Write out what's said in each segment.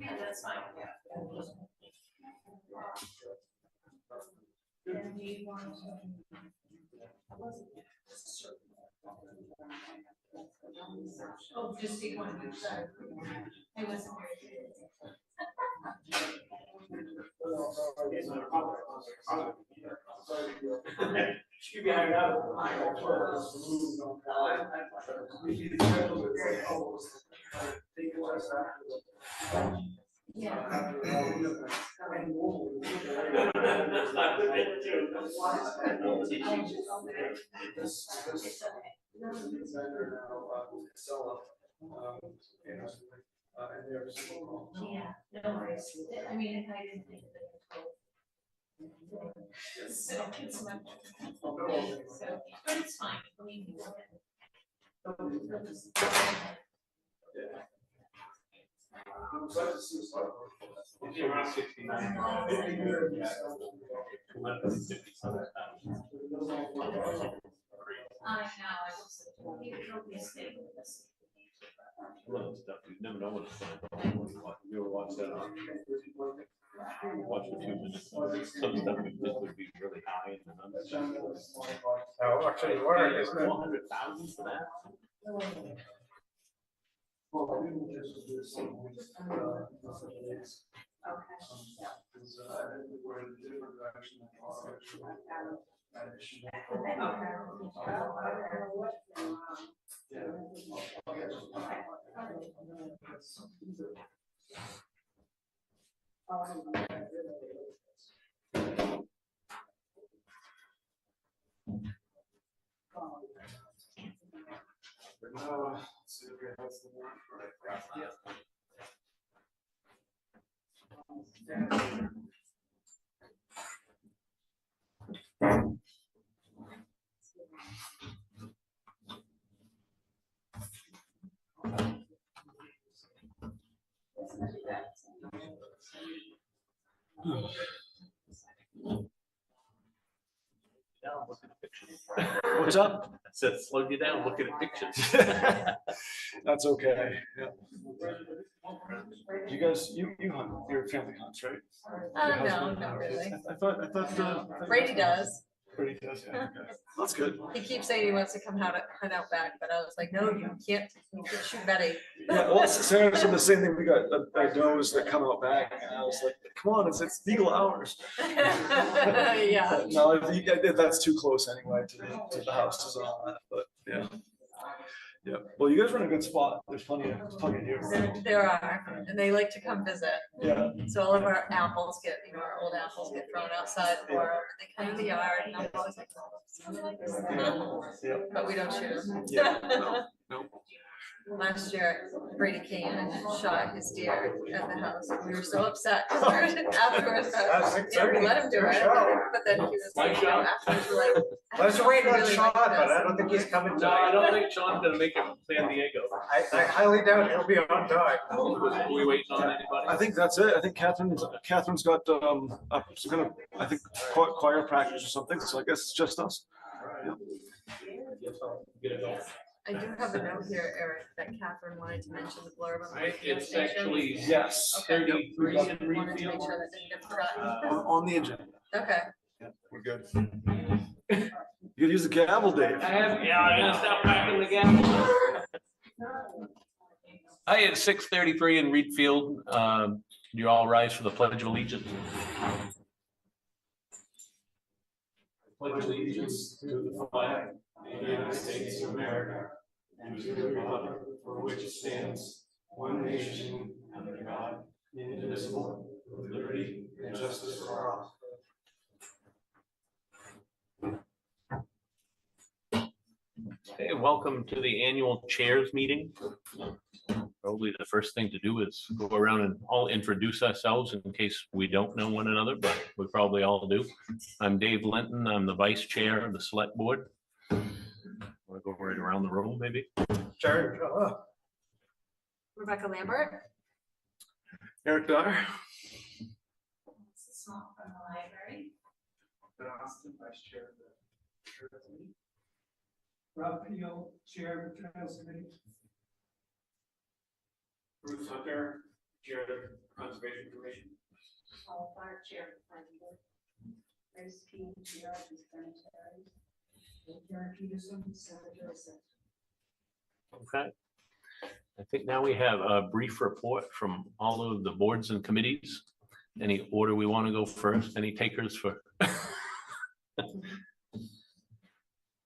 Yeah, that's fine. Oh, just take one. I wasn't She'd be hanging out. Yeah, no worries. I mean, if I didn't think of it. So it's much. So, but it's fine. Believe me. I'm glad to see you. It's around 69. I know, I was, you probably stay with us. Stuff you never know what it's going to be. You were watching that on. Watch a few minutes. Some stuff would be really high in the numbers. Oh, actually, word, isn't it? 400,000 for that? Well, we will just do some. We're in a different direction than our actual. Down, look at pictures. What's up? I said, slow you down, looking at pictures. That's okay. Yeah. You guys, you hunt, your family hunts, right? Your No, husband? not really. I thought. Brady does. Brady does, yeah. Okay. That's good. He keeps saying he wants to come hunt out back, but I was like, no, you can't shoot Betty. Yeah, well, Sarah said the same thing. We got does that come out back, and I was like, "Come on, it's legal hours." Yeah. But no, that's too close anyway to the houses and all that. But yeah, yeah. Well, you guys are in a good spot. There's plenty of deer. There are, and they like to come visit. Yeah. So all of our apples get, our old apples get thrown outside for them. They come in the yard, and I'm always like, Yeah. but we don't shoot them. Yeah. No. Last year, Brady came and shot his deer at the house. We were so upset because we were afterwards, we let him do it. But then he was like, afterwards, we're like, Let's wait on really Sean, like but this. I don't think he's coming No, I tonight. don't think Sean's gonna make it from San Diego. I highly doubt he'll be on time. Are we waiting on anybody? I think that's it. I think Catherine's got some kind of, I think, choir practice or something. So I guess it's just us. Yeah. Get it going. I do have a note here, Eric, that Catherine wanted to mention the blurb on the Right, radio it's station. actually Yes. 33 in Wanted to make Readfield. sure that didn't get forgotten. On the agenda. Okay. Yeah, we're good. You could use the gavel, Dave. I'm gonna stop packing the gavel. Hi, it's 6:33 in Readfield. You all rise for the Pledge of Allegiance. Pledge allegiance to the flag of the United States of America and to the republic for which it stands, one nation, under God, indivisible, with liberty and justice for all. Hey, welcome welcome to the annual chairs meeting. Probably the first thing to do is go around and all introduce ourselves in case we don't know one another, but we probably all do. I'm Dave Linton. I'm the vice chair of the select board. Want to go right around the room, maybe? Sure. Rebecca Lambert. Eric Dyer. Small from the library. Austin, vice chair of the Trails Committee. Rob Peel, chair of the Trails Committee. Bruce Hunter, chair of the Conservation Commission. Paul Clark, chair of the planning board. Grace King, chair of the cemetery. Karen Peterson, cemetery secretary. Okay. I think now we have a brief report from all of the boards and committees. Any order we want to go first? Any takers for?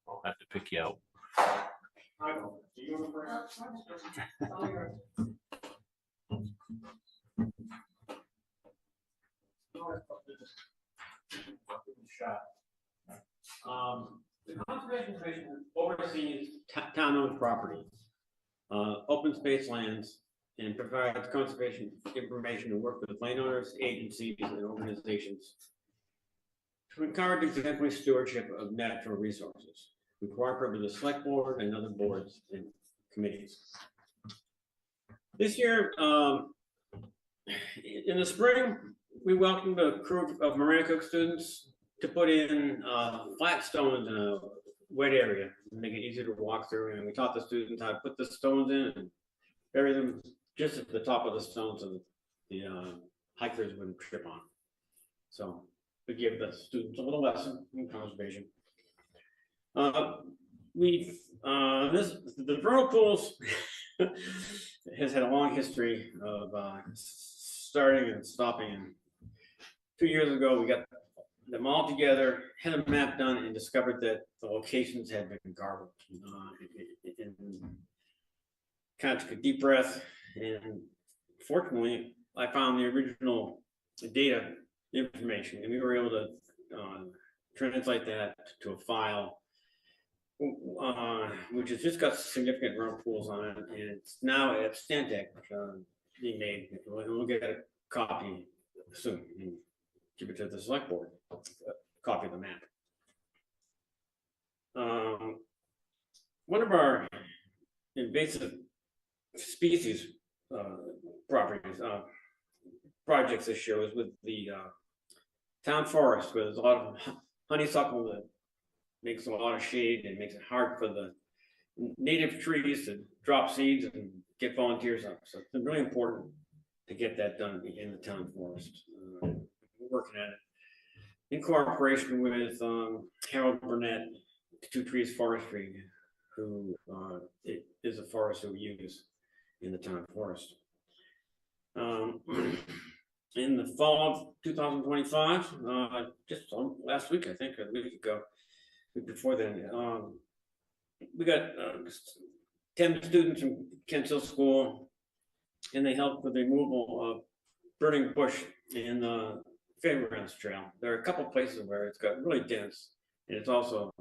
I'll have to pick you out. I don't. Do you want The Conservation Commission oversees town-owned property, open space lands, and provides conservation information and work with landowners, agencies, and organizations to encourage exemplary stewardship of natural resources. We cooperate with the select board and other boards and committees. This year, in the spring, we welcomed a crew of Marina Cook students to put in flat stones in a wet area, make it easier to walk through. And we taught the students how to put the stones in and bury them just at the top of the stones so that the hikers wouldn't trip on. So we gave the students a little lesson in conservation. The vernal pools has had a long history of starting and stopping. And 2 years ago, we got them all together, had a map done, and discovered that the locations had been garbled. And kind of took a deep breath, and fortunately, I found the original data information, and we were able to translate that to a file, which has just got significant vernal pools on it, and it's now at Stantec being made. We'll get a copy soon and give it to the select board, a copy of the map. One of our invasive species projects this year was with the town forest, where there's a lot of honeysuckle that makes a lot of shade and makes it hard for the native trees to drop seeds and get volunteers up. So it's really important to get that done in the town forest. We're working at it in cooperation with Harold Burnett, Two Trees Forestry, who is a forester we use in the town forest. In the fall of 2025, just last week, I think, or a week ago, before then, we got 10 students from Kent Hill School, and they helped with the removal of burning bush in the Fairgrounds Trail. There are a couple places where it's got really dense, and it's also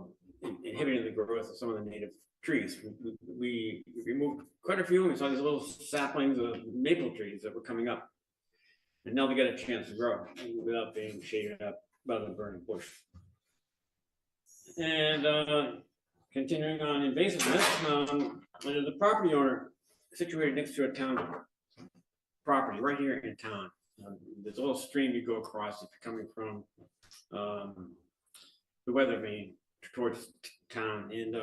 inhibiting the growth of some of the native trees. We removed quite a few, and we saw these little saplings of maple trees that were coming up. And now they get a chance to grow without being shaded up by the burning bush. And continuing on invasiveness, there's a property owner situated next to a town property right here in town. There's a little stream you go across if you're coming from the weather main towards town. And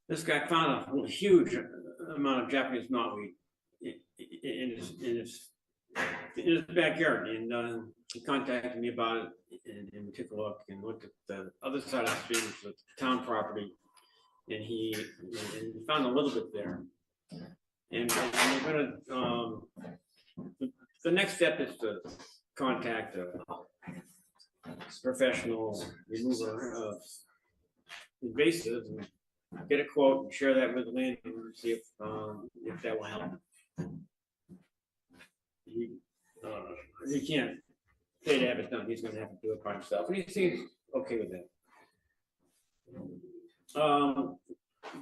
this guy found a huge amount of Japanese knotweed in his backyard, and he contacted me about it, and we took a look and looked at the other side of the stream, the town property, and he found a little bit there. And we're gonna, the next step is to contact a professional remover of invasives and get a quote and share that with the landowner and see if that will help. He can't pay to have it done. He's going to have to do it by himself, and he seems okay with that.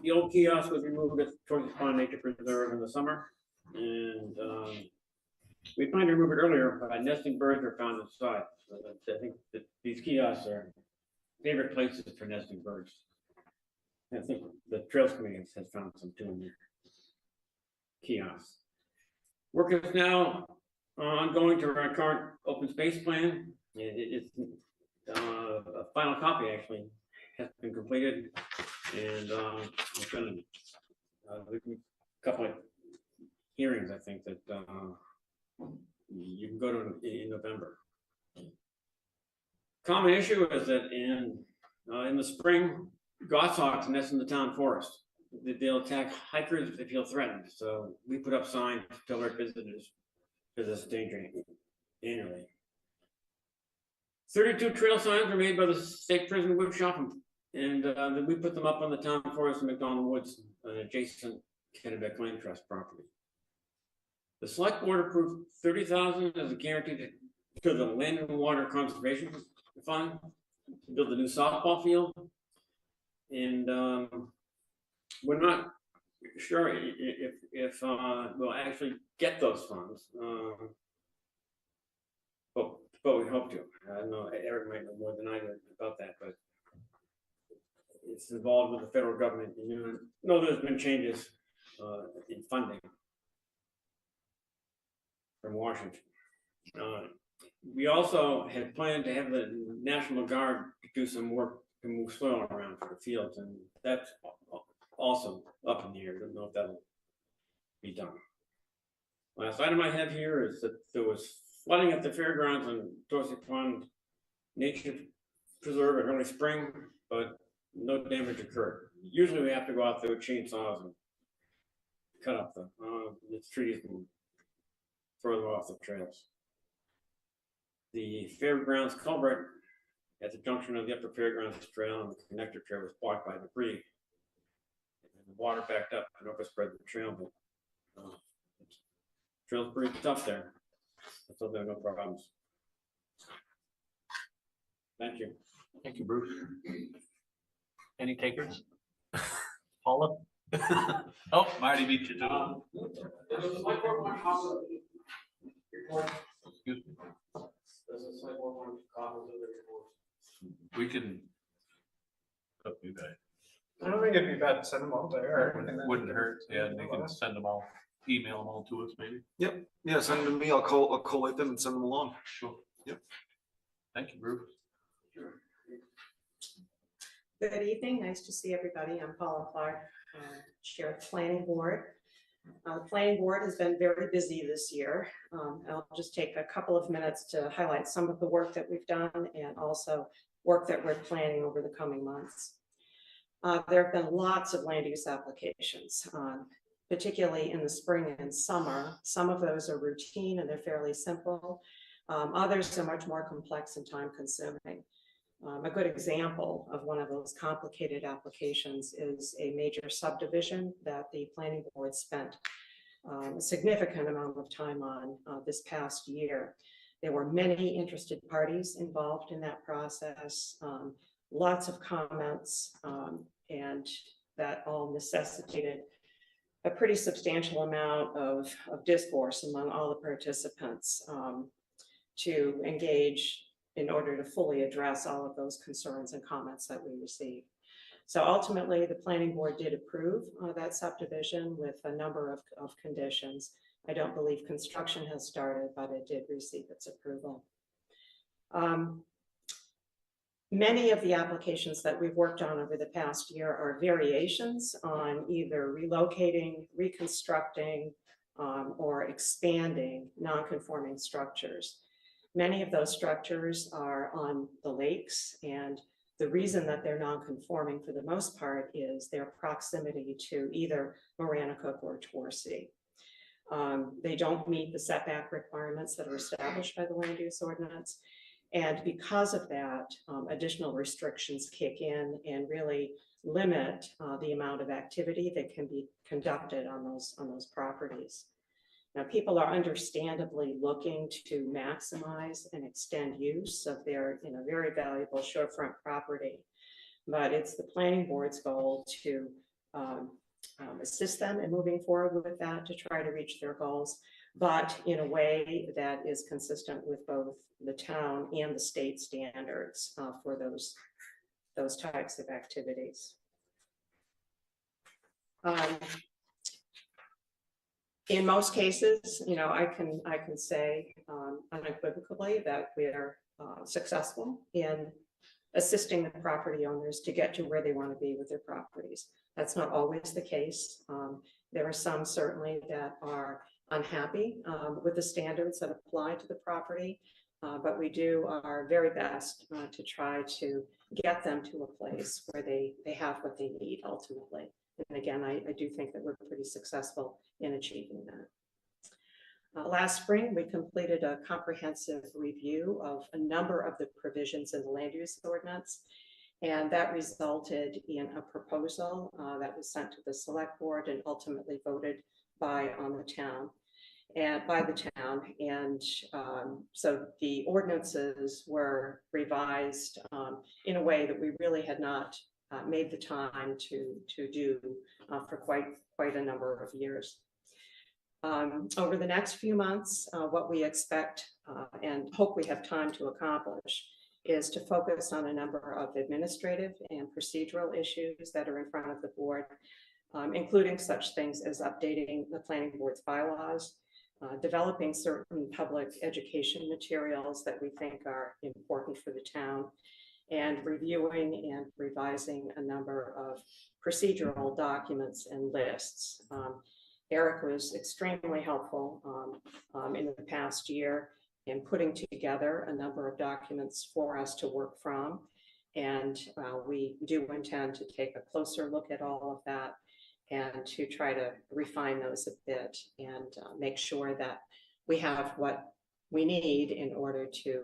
the old kiosk was removed at Torrance Pond Nature Preserve in the summer, and we planned to remove it earlier, but nesting birds were found inside. So I think that these kiosks are favorite places for nesting birds. I think the Trails Committee has found some too in their kiosks. Work is now ongoing to our current open space plan. It's a final copy actually has been completed, and we're gonna a couple of hearings. I think that you can go to in November. Common issue is that in the spring, goshawks nest in the town forest. They'll attack hikers if they feel threatened. So we put up signs to alert visitors to this danger annually. 32 trail signs were made by the state prison wood shop, and then we put them up on the town forest in McDonald Woods, an adjacent Kennebec Land Trust property. The select board approved $30,000 as a guarantee to the Land and Water Conservation Fund to build a new softball field, and we're not sure if we'll actually get those funds, but we hope to. I don't know, Eric might know more than I do about that, but it's involved with the federal government. And you know there's been changes in funding from Washington. We also had planned to have the National Guard do some work to move soil around for the fields, and that's also up in the air. I don't know if that'll be done. Last item I have here is that there was flooding at the fairgrounds on Dorset Pond Nature Preserve in early spring, but no damage occurred. Usually we have to go out there with chainsaws and cut up the trees and further off the trails. The fairgrounds culvert at the junction of the upper fairgrounds trail and the connector trail was blocked by debris. And the water backed up and overspread the trail, but the trail's pretty tough there. So there are no problems. Thank you. Thank you, Bruce. Any takers? Paula? Oh, Marty beat you too. Excuse me. We can. Up you guys. I don't think it'd be bad to send them all there. Wouldn't hurt. Yeah, they can send them all, email them all to us maybe. Yep. Yeah, send them to me. I'll collate them and send them along. Sure. Yep. Thank you, Bruce. Good evening, nice to see everybody. I'm Paula Clark, Chair of the Planning Board. The Planning Board has been very busy this year. I'll just take a couple of minutes to highlight some of the work that we've done and also work that we're planning over the coming months. There have been lots of land use applications, particularly in the spring and summer. Some of those are routine and they're fairly simple. Others are much more complex and time consuming. A good example of one of those complicated applications is a major subdivision that the planning board spent a significant amount of time on this past year. There were many interested parties involved in that process, lots of comments, and that all necessitated a pretty substantial amount of discourse among all the participants to engage in order to fully address all of those concerns and comments that we received. So ultimately, the planning board did approve that subdivision with a number of conditions. I don't believe construction has started, but it did receive its approval. Many of the applications that we've worked on over the past year are variations on either relocating, reconstructing, or expanding non-conforming structures. Many of those structures are on the lakes, and the reason that they're non-conforming for the most part is their proximity to either Maranacook or Torrey. They don't meet the setback requirements that are established by the land use ordinance. And because of that, additional restrictions kick in and really limit the amount of activity that can be conducted on those properties. Now, people are understandably looking to maximize and extend use of their very valuable shorefront property. But it's the planning board's goal to assist them in moving forward with that to try to reach their goals, but in a way that is consistent with both the town and the state standards for those types of activities. In most cases, you know, I can say unequivocally that we are successful in assisting the property owners to get to where they want to be with their properties. That's not always the case. There are some certainly that are unhappy with the standards that apply to the property, but we do our very best to try to get them to a place where they have what they need ultimately. And again, I do think that we're pretty successful in achieving that. Last spring, we completed a comprehensive review of a number of the provisions in the land use ordinance, and that resulted in a proposal that was sent to the select board and ultimately voted by the town. And so the ordinances were revised in a way that we really had not made the time to do for quite a number of years. Over the next few months, what we expect and hope we have time to accomplish is to focus on a number of administrative and procedural issues that are in front of the board, including such things as updating the planning board's bylaws, developing certain public education materials that we think are important for the town, and reviewing and revising a number of procedural documents and lists. Eric was extremely helpful in the past year in putting together a number of documents for us to work from. And we do intend to take a closer look at all of that and to try to refine those a bit and make sure that we have what we need in order to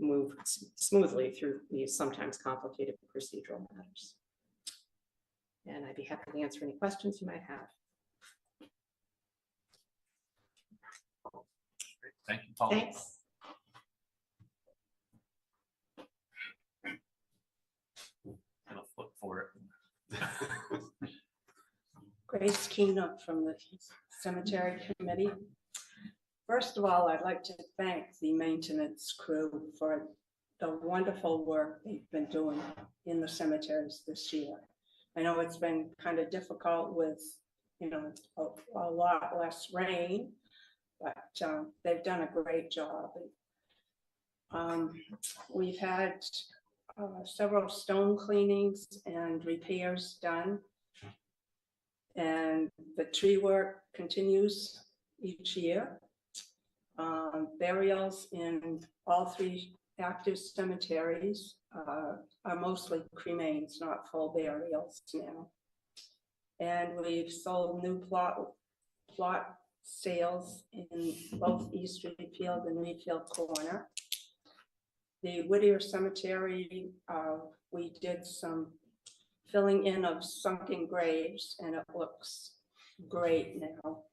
move smoothly through these sometimes complicated procedural matters. And I'd be happy to answer any questions you might have. Thank you, Paul. Thanks. I'll flip for it. Grace Keene from the Cemetery Committee. First of all, I'd like to thank the maintenance crew for the wonderful work they've been doing in the cemeteries this year. I know it's been kind of difficult with, you know, a lot less rain, but they've done a great job. We've had several stone cleanings and repairs done, and the tree work continues each year. Burials in all 3 active cemeteries are mostly cremains, not full burials now. And we've sold new plot sales in both East Readfield and Readfield Corner. The Whittier Cemetery, we did some filling in of sunken graves, and it looks great now.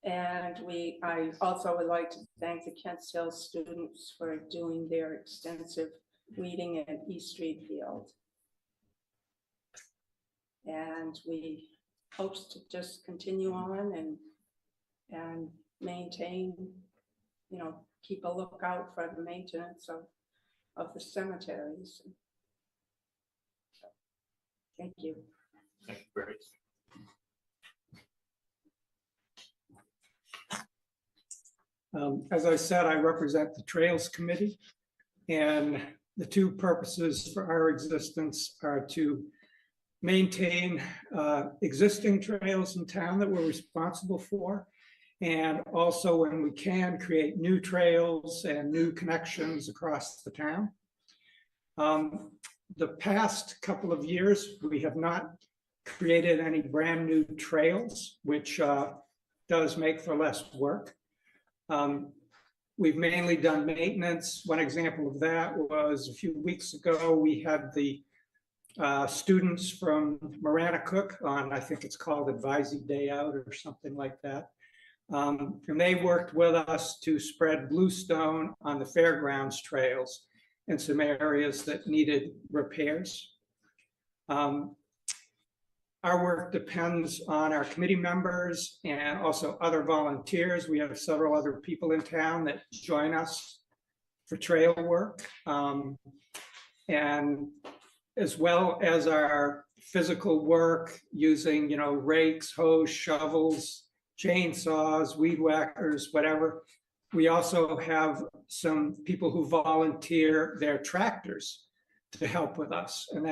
And I also would like to thank the Kent Hill students for doing their extensive weeding at East Readfield. And we hope to just continue on and maintain, you know, keep a lookout for the maintenance of the cemeteries. So, thank you. Thank you, Grace. As I said, I represent the Trails Committee, and the 2 purposes for our existence are to maintain existing trails in town that we're responsible for, and also, when we can, create new trails and new connections across the town. The past couple of years, we have not created any brand new trails, which does make for less work. We've mainly done maintenance. One example of that was a few weeks ago, we had the students from Maranacook on, I think it's called Advising Day Out or something like that. And they worked with us to spread bluestone on the fairgrounds trails in some areas that needed repairs. our work depends on our committee members and also other volunteers. We have several other people in town that join us for trail work. And as well as our physical work using, rakes, hoes, shovels, chainsaws, weed whackers, whatever. We also have some people who volunteer their tractors to help with us. And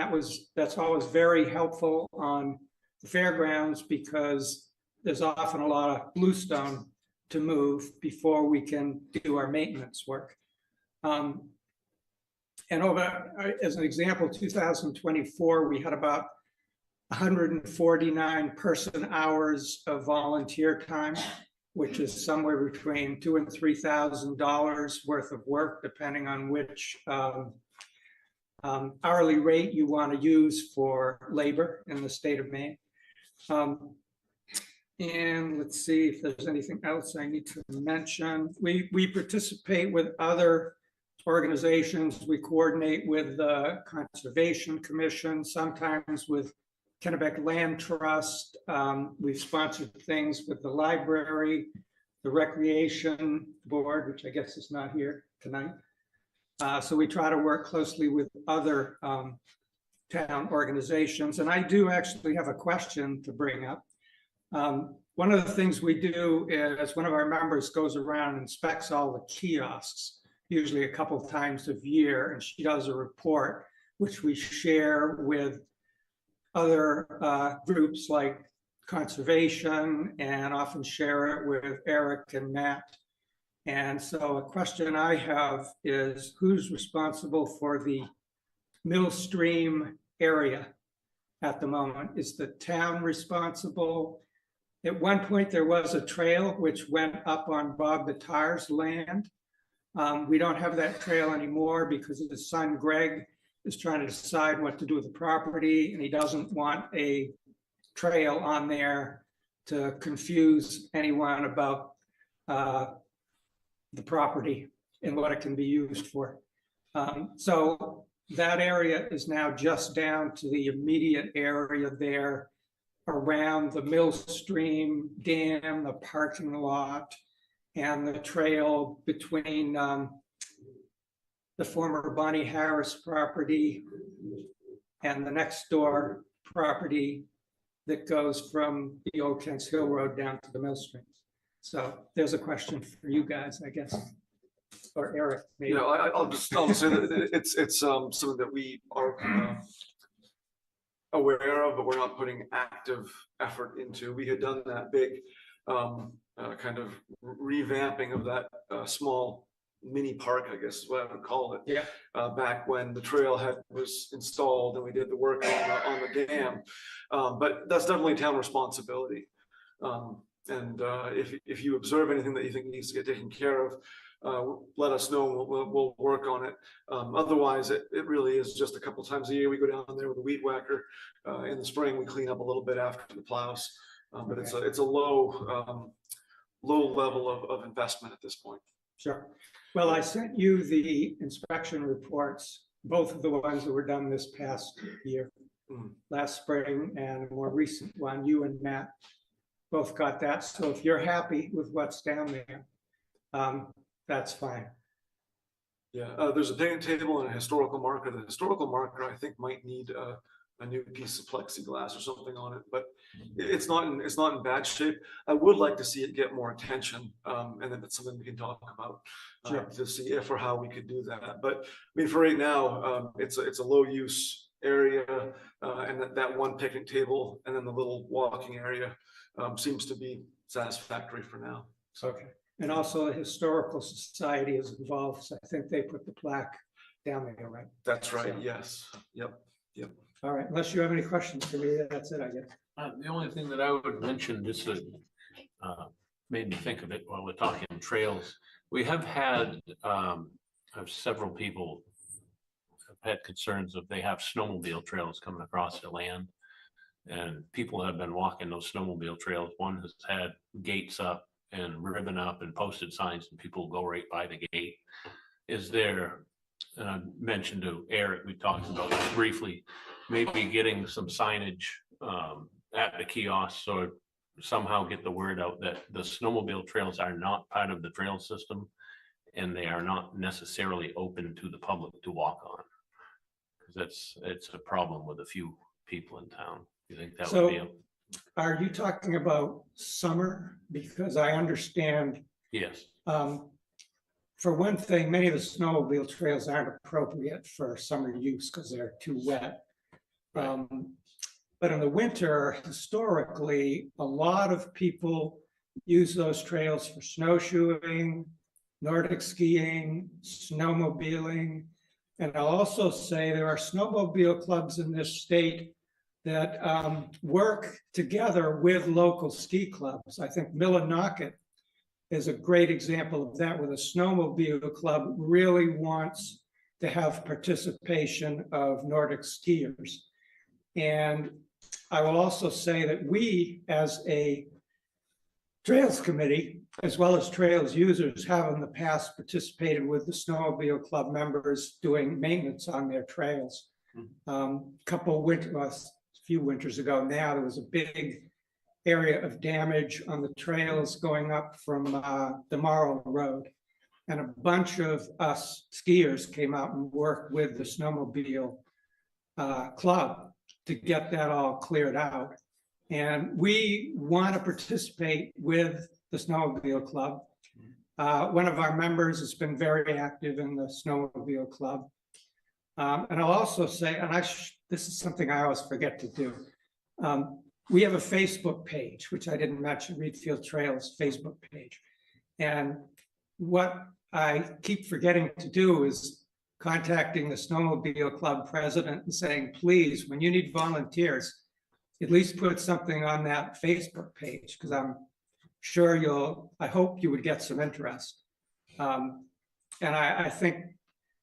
that's always very helpful on the fairgrounds because there's often a lot of bluestone to move before we can do our maintenance work. And as an example, 2024, we had about 149 person hours of volunteer time, which is somewhere between $2,000 and $3,000 worth of work, depending on which hourly rate you want to use for labor in the state of Maine. And let's see if there's anything else I need to mention. We participate with other organizations. We coordinate with the Conservation Commission, sometimes with Kennebec Land Trust. We've sponsored things with the library, the Recreation Board, which I guess is not here tonight. So we try to work closely with other town organizations. And I do actually have a question to bring up. One of the things we do is one of our members goes around and inspects all the kiosks, usually a couple of times a year, and she does a report, which we share with other groups like conservation and often share it with Eric and Matt. And so a question I have is who's responsible for the Mill Stream area at the moment? Is the town responsible? At one point, there was a trail which went up on Bob Bitar's land. We don't have that trail anymore because his son Greg is trying to decide what to do with the property, and he doesn't want a trail on there to confuse anyone about the property and what it can be used for. So that area is now just down to the immediate area there around the Mill Stream Dam, the parking lot, and the trail between the former Bonnie Harris property and the next door property that goes from the old Kents Hill Road down to the Mill Streams. So there's a question for you guys, I guess, or Eric, maybe. I'll just say that it's something that we are aware of, but we're not putting active effort into. We had done that big kind of revamping of that small mini park, I guess is what I would call it. Yeah. Back when the trailhead was installed and we did the work on the dam. But that's definitely town responsibility. And if you observe anything that you think needs to get taken care of, let us know. We'll work on it. Otherwise, it really is just a couple times a year. We go down there with a weed whacker. In the spring, we clean up a little bit after the plows. But it's a low level of investment at this point. Sure. Well, I sent you the inspection reports, both of the ones that were done this past year, last spring, and a more recent one. You and Matt both got that. So if you're happy with what's down there, that's fine. Yeah, there's a payment table and a historical marker. The historical marker, I think, might need a new piece of plexiglass or something on it, but it's not in bad shape. I would like to see it get more attention, and then that's something we can talk about to see if or how we could do that. But I mean, for right now, it's a low use area, and that one picnic table and then the little walking area seems to be satisfactory for now. Okay. And also the Historical Society is involved, so I think they put the plaque down there, right? That's right. So, yes. Yep. All right. Unless you have any questions for me, that's it, I guess. The only thing that I would mention, just that made me think of it while we're talking trails, we have had several people have had concerns of they have snowmobile trails coming across their land, and people have been walking those snowmobile trails. One has had gates up and ribbon up and posted signs, and people go right by the gate. Is there, and I mentioned to Eric, we talked about this briefly, maybe getting some signage at the kiosks or somehow get the word out that the snowmobile trails are not part of the trail system and they are not necessarily open to the public to walk on. Because it's a problem with a few people in town. You think that would be a? Are you talking about summer? Because I understand, Yes, for one thing, many of the snowmobile trails aren't appropriate for summer use because they're too wet. Right. But in the winter, historically, a lot of people use those trails for snowshoeing, Nordic skiing, snowmobiling. And I'll also say there are snowmobile clubs in this state that work together with local ski clubs. I think Millinocket is a great example of that, where the snowmobile club really wants to have participation of Nordic skiers. And I will also say that we, as a Trails Committee, as well as trails users, have in the past participated with the snowmobile club members doing maintenance on their trails. A few winters ago now, there was a big area of damage on the trails going up from the Morrow Road. And a bunch of us skiers came out and worked with the snowmobile club to get that all cleared out. And we want to participate with the snowmobile club. One of our members has been very active in the snowmobile club. And I'll also say, and this is something I always forget to do. We have a Facebook page, which I didn't mention, Readfield Trails Facebook page. And what I keep forgetting to do is contacting the snowmobile club president and saying, please, when you need volunteers, at least put something on that Facebook page, because I'm sure I hope you would get some interest. And I think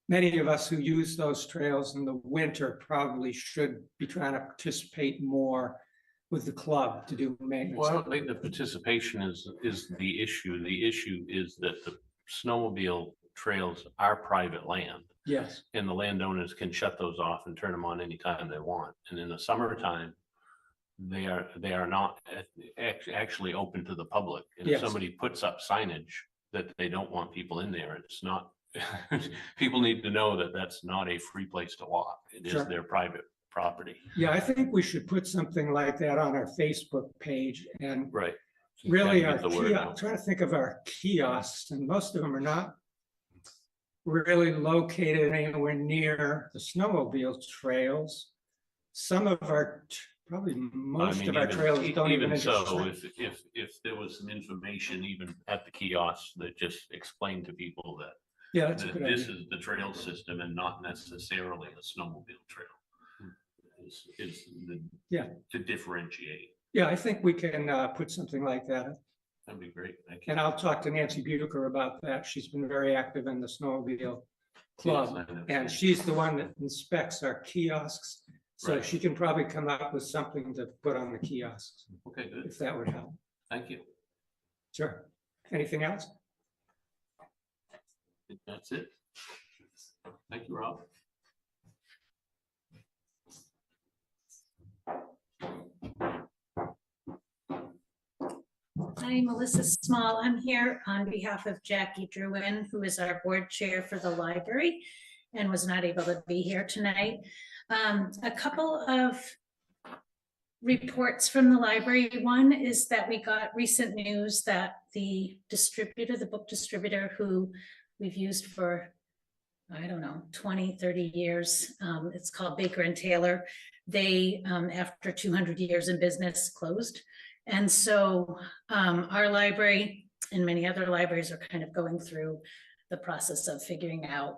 many of us who use those trails in the winter probably should be trying to participate more with the club to do maintenance. well, I don't think the participation is the issue. The issue is that the snowmobile trails are private land. Yes. And the landowners can shut those off and turn them on anytime they want. And in the summertime, they are not actually open to the public. And if Yes. somebody puts up signage that they don't want people in there, it's not, people need to know that that's not a free place to walk. It is Sure. their private property. Yeah, I think we should put something like that on our Facebook page. And Right. really, Gotta our get the word kiosk, out. trying to think of our kiosks, and most of them are not really located anywhere near the snowmobile trails. Some of our, probably most of our trails don't even so, intersect. if there was some information even at the kiosks that just explained to people that Yeah, that's a that good this idea. is the trail system and not necessarily a snowmobile trail. Is Yeah. to differentiate. Yeah, I think we can put something like that. That'd be great. Thank you. And I'll talk to Nancy Bucher about that. She's been very active in the snowmobile club. Yes, I know. And she's the one that inspects our kiosks. So Right. she can probably come up with something to put on the kiosks, Okay, good. if that would help. Thank you. Sure. Anything else? I think that's it. Thank you, Rob. Hi, Melissa Small. I'm here on behalf of Jackie Druin, who is our board chair for the library and was not able to be here tonight. A couple of reports from the library. One is that we got recent news that the distributor, the book distributor who we've used for, I don't know, 20, 30 years, it's called Baker and Taylor. They, after 200 years in business, closed. And so our library and many other libraries are kind of going through the process of figuring out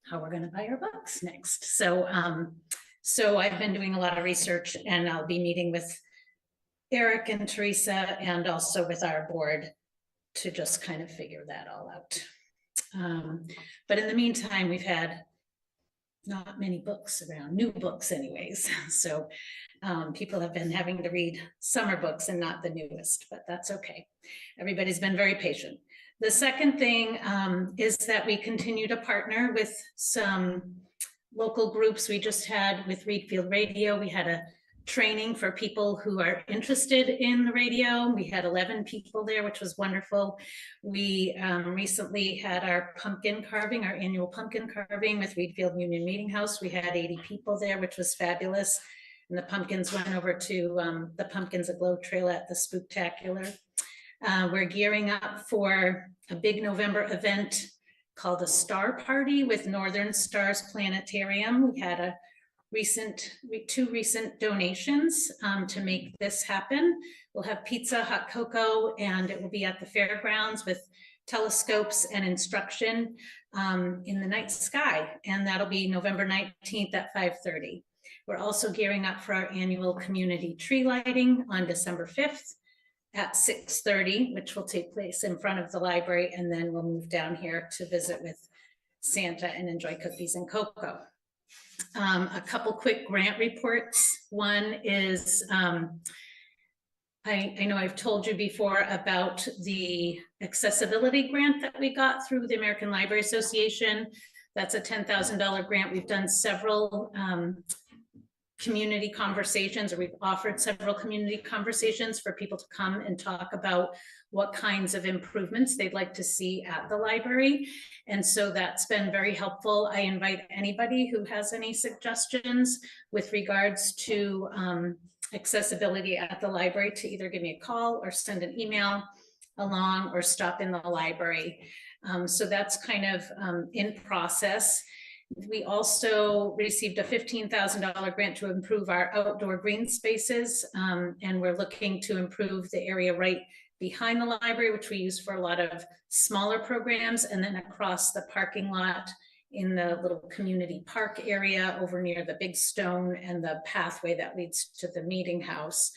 how we're going to buy our books next. So, so I've been doing a lot of research, and I'll be meeting with Eric and Teresa and also with our board to just kind of figure that all out. But in the meantime, we've had not many books around, new books anyways. So people have been having to read summer books and not the newest, but that's okay. Everybody's been very patient. The second thing is that we continue to partner with some local groups. We just had with Readfield Radio, we had training for people who are interested in the radio. We had 11 people there, which was wonderful. We recently had our pumpkin carving, our annual pumpkin carving with Readfield Union Meeting House. We had 80 people there, which was fabulous. And the pumpkins went over to the Pumpkins Aglow Trail at the Spooktacular. We're gearing up for a big November event called a Star Party with Northern Stars Planetarium. We had two recent donations to make this happen. We'll have pizza, hot cocoa, and it will be at the fairgrounds with telescopes and instruction in the night sky. And that'll be November 19th at 5:30. We're also gearing up for our annual community tree lighting on December 5th at 6:30, which will take place in front of the library. And then we'll move down here to visit with Santa and enjoy cookies and cocoa. A couple quick grant reports. One is, I know I've told you before about the accessibility grant that we got through the American Library Association. That's a $10,000 grant. We've done several community conversations, or we've offered several community conversations for people to come and talk about what kinds of improvements they'd like to see at the library. And so that's been very helpful. I invite anybody who has any suggestions with regards to accessibility at the library to either give me a call or send an email along or stop in the library. So that's kind of in process. We also received a $15,000 grant to improve our outdoor green spaces. And we're looking to improve the area right behind the library, which we use for a lot of smaller programs, and then across the parking lot in the little community park area over near the big stone and the pathway that leads to the meeting house.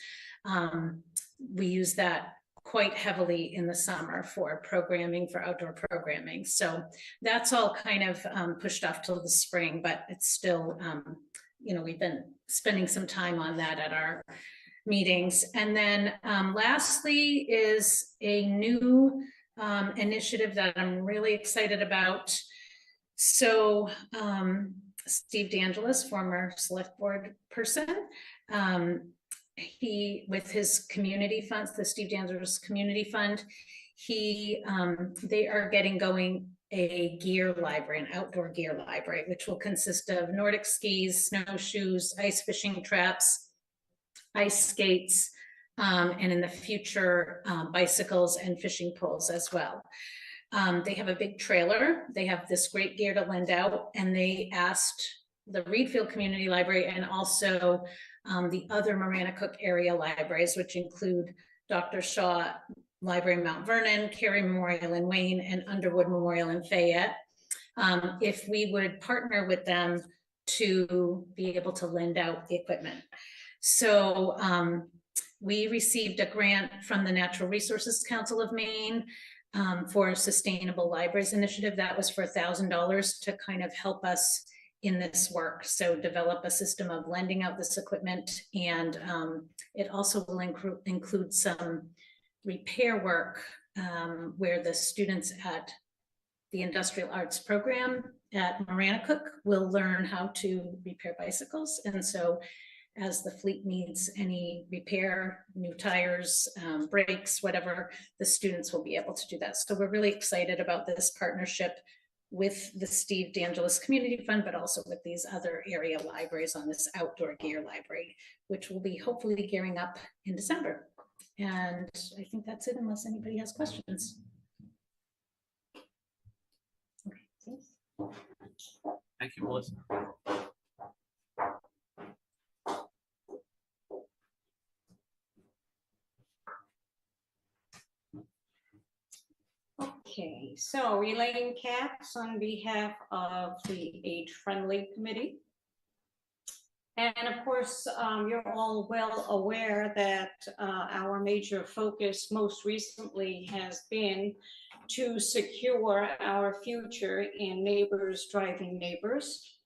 We use that quite heavily in the summer for programming, for outdoor programming. So that's all kind of pushed off till the spring, but it's still, you know, we've been spending some time on that at our meetings. And then lastly is a new initiative that I'm really excited about. So Steve DeAngelis, former select board person, he, with his community funds, the Steve DeAngelis Community Fund, they are getting going a gear library, an outdoor gear library, which will consist of Nordic skis, snowshoes, ice fishing traps, ice skates, and in the future, bicycles and fishing poles as well. They have a big trailer. They have this great gear to lend out, and they asked the Readfield Community Library and also the other Marana-Cook area libraries, which include Dr. Shaw Library in Mount Vernon, Carey Memorial in Wayne, and Underwood Memorial in Fayette, if we would partner with them to be able to lend out the equipment. So we received a grant from the Natural Resources Council of Maine for a Sustainable Libraries Initiative. That was for $1,000 to kind of help us in this work. So develop a system of lending out this equipment, and it also will include some repair work where the students at the Industrial Arts program at Marana-Cook will learn how to repair bicycles. And so as the fleet needs any repair, new tires, brakes, whatever, the students will be able to do that. So we're really excited about this partnership with the Steve DeAngelis Community Fund, but also with these other area libraries on this outdoor gear library, which will be hopefully gearing up in December. And I think that's it, unless anybody has questions. Okay, thanks. Thank you, Melissa. Okay, so Elaine Katz on behalf of the Age Friendly Committee. And of course, you're all well aware that our major focus most recently has been to secure our future in Neighbors Driving Neighbors.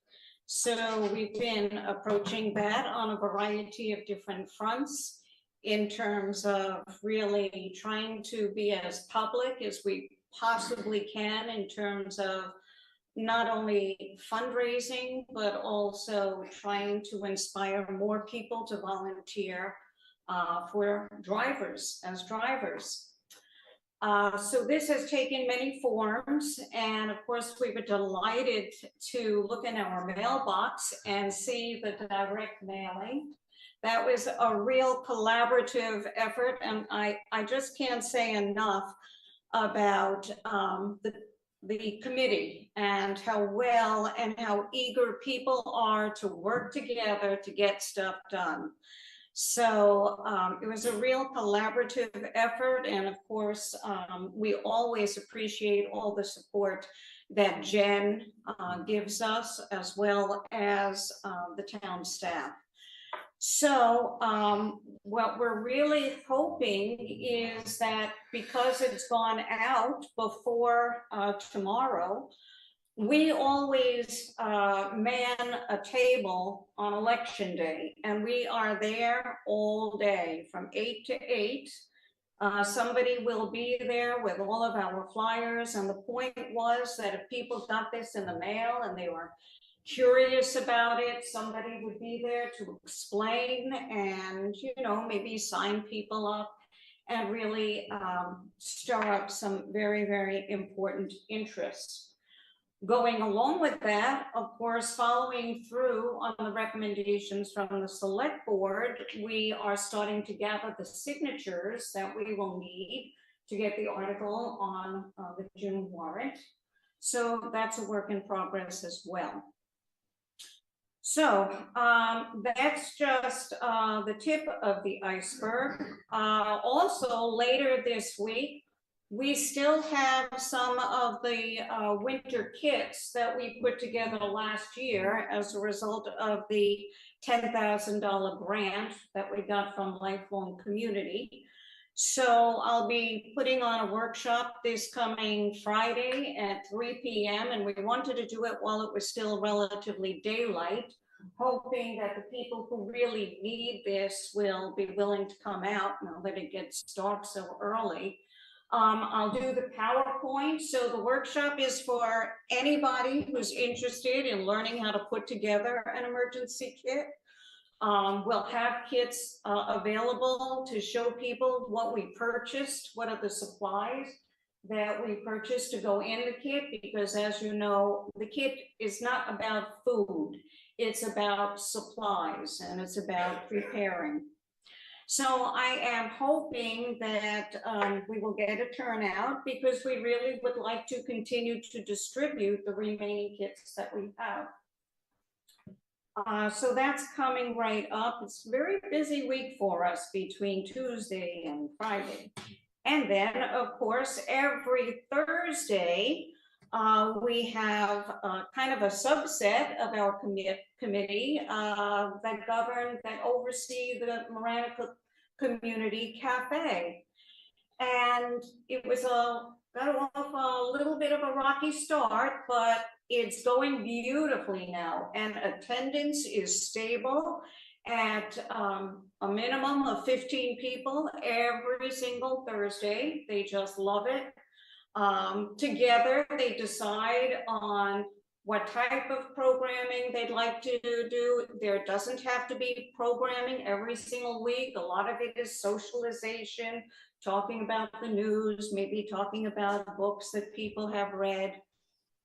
So we've been approaching that on a variety of different fronts in terms of really trying to be as public as we possibly can in terms of not only fundraising, but also trying to inspire more people to volunteer for drivers, as drivers. So this has taken many forms, and of course we were delighted to look in our mailbox and see the direct mailing. That was a real collaborative effort, and I just can't say enough about the committee and how well and how eager people are to work together to get stuff done. So it was a real collaborative effort, and of course, we always appreciate all the support that Jen gives us, as well as the town staff. So what we're really hoping is that because it's gone out before tomorrow, we always man a table on election day, and we are there all day from 8 to 8. Somebody will be there with all of our flyers, and the point was that if people got this in the mail and they were curious about it, somebody would be there to explain and, you know, maybe sign people up and really stir up some very, very important interests. Going along with that, of course, following through on the recommendations from the select board, we are starting to gather the signatures that we will need to get the article on the June warrant. So that's a work in progress as well. So that's just the tip of the iceberg. Also, later this week, we still have some of the winter kits that we put together last year as a result of the $10,000 grant that we got from Lifelong Community. So I'll be putting on a workshop this coming Friday at 3 p.m. and we wanted to do it while it was still relatively daylight, hoping that the people who really need this will be willing to come out now that it gets dark so early. I'll do the PowerPoint. So the workshop is for anybody who's interested in learning how to put together an emergency kit. We'll have kits available to show people what we purchased, what are the supplies that we purchased to go in the kit, because as you know, the kit is not about food, it's about supplies and it's about preparing. So I am hoping that we will get a turnout because we really would like to continue to distribute the remaining kits that we have. So that's coming right up. It's a very busy week for us between Tuesday and Friday. And then, of course, every Thursday, we have kind of a subset of our committee that oversee the Marana Community Cafe. And it was got off a little bit of a rocky start, but it's going beautifully now, and attendance is stable at a minimum of 15 people every single Thursday. They just love it. Together, they decide on what type of programming they'd like to do. There doesn't have to be programming every single week. A lot of it is socialization, talking about the news, maybe talking about books that people have read.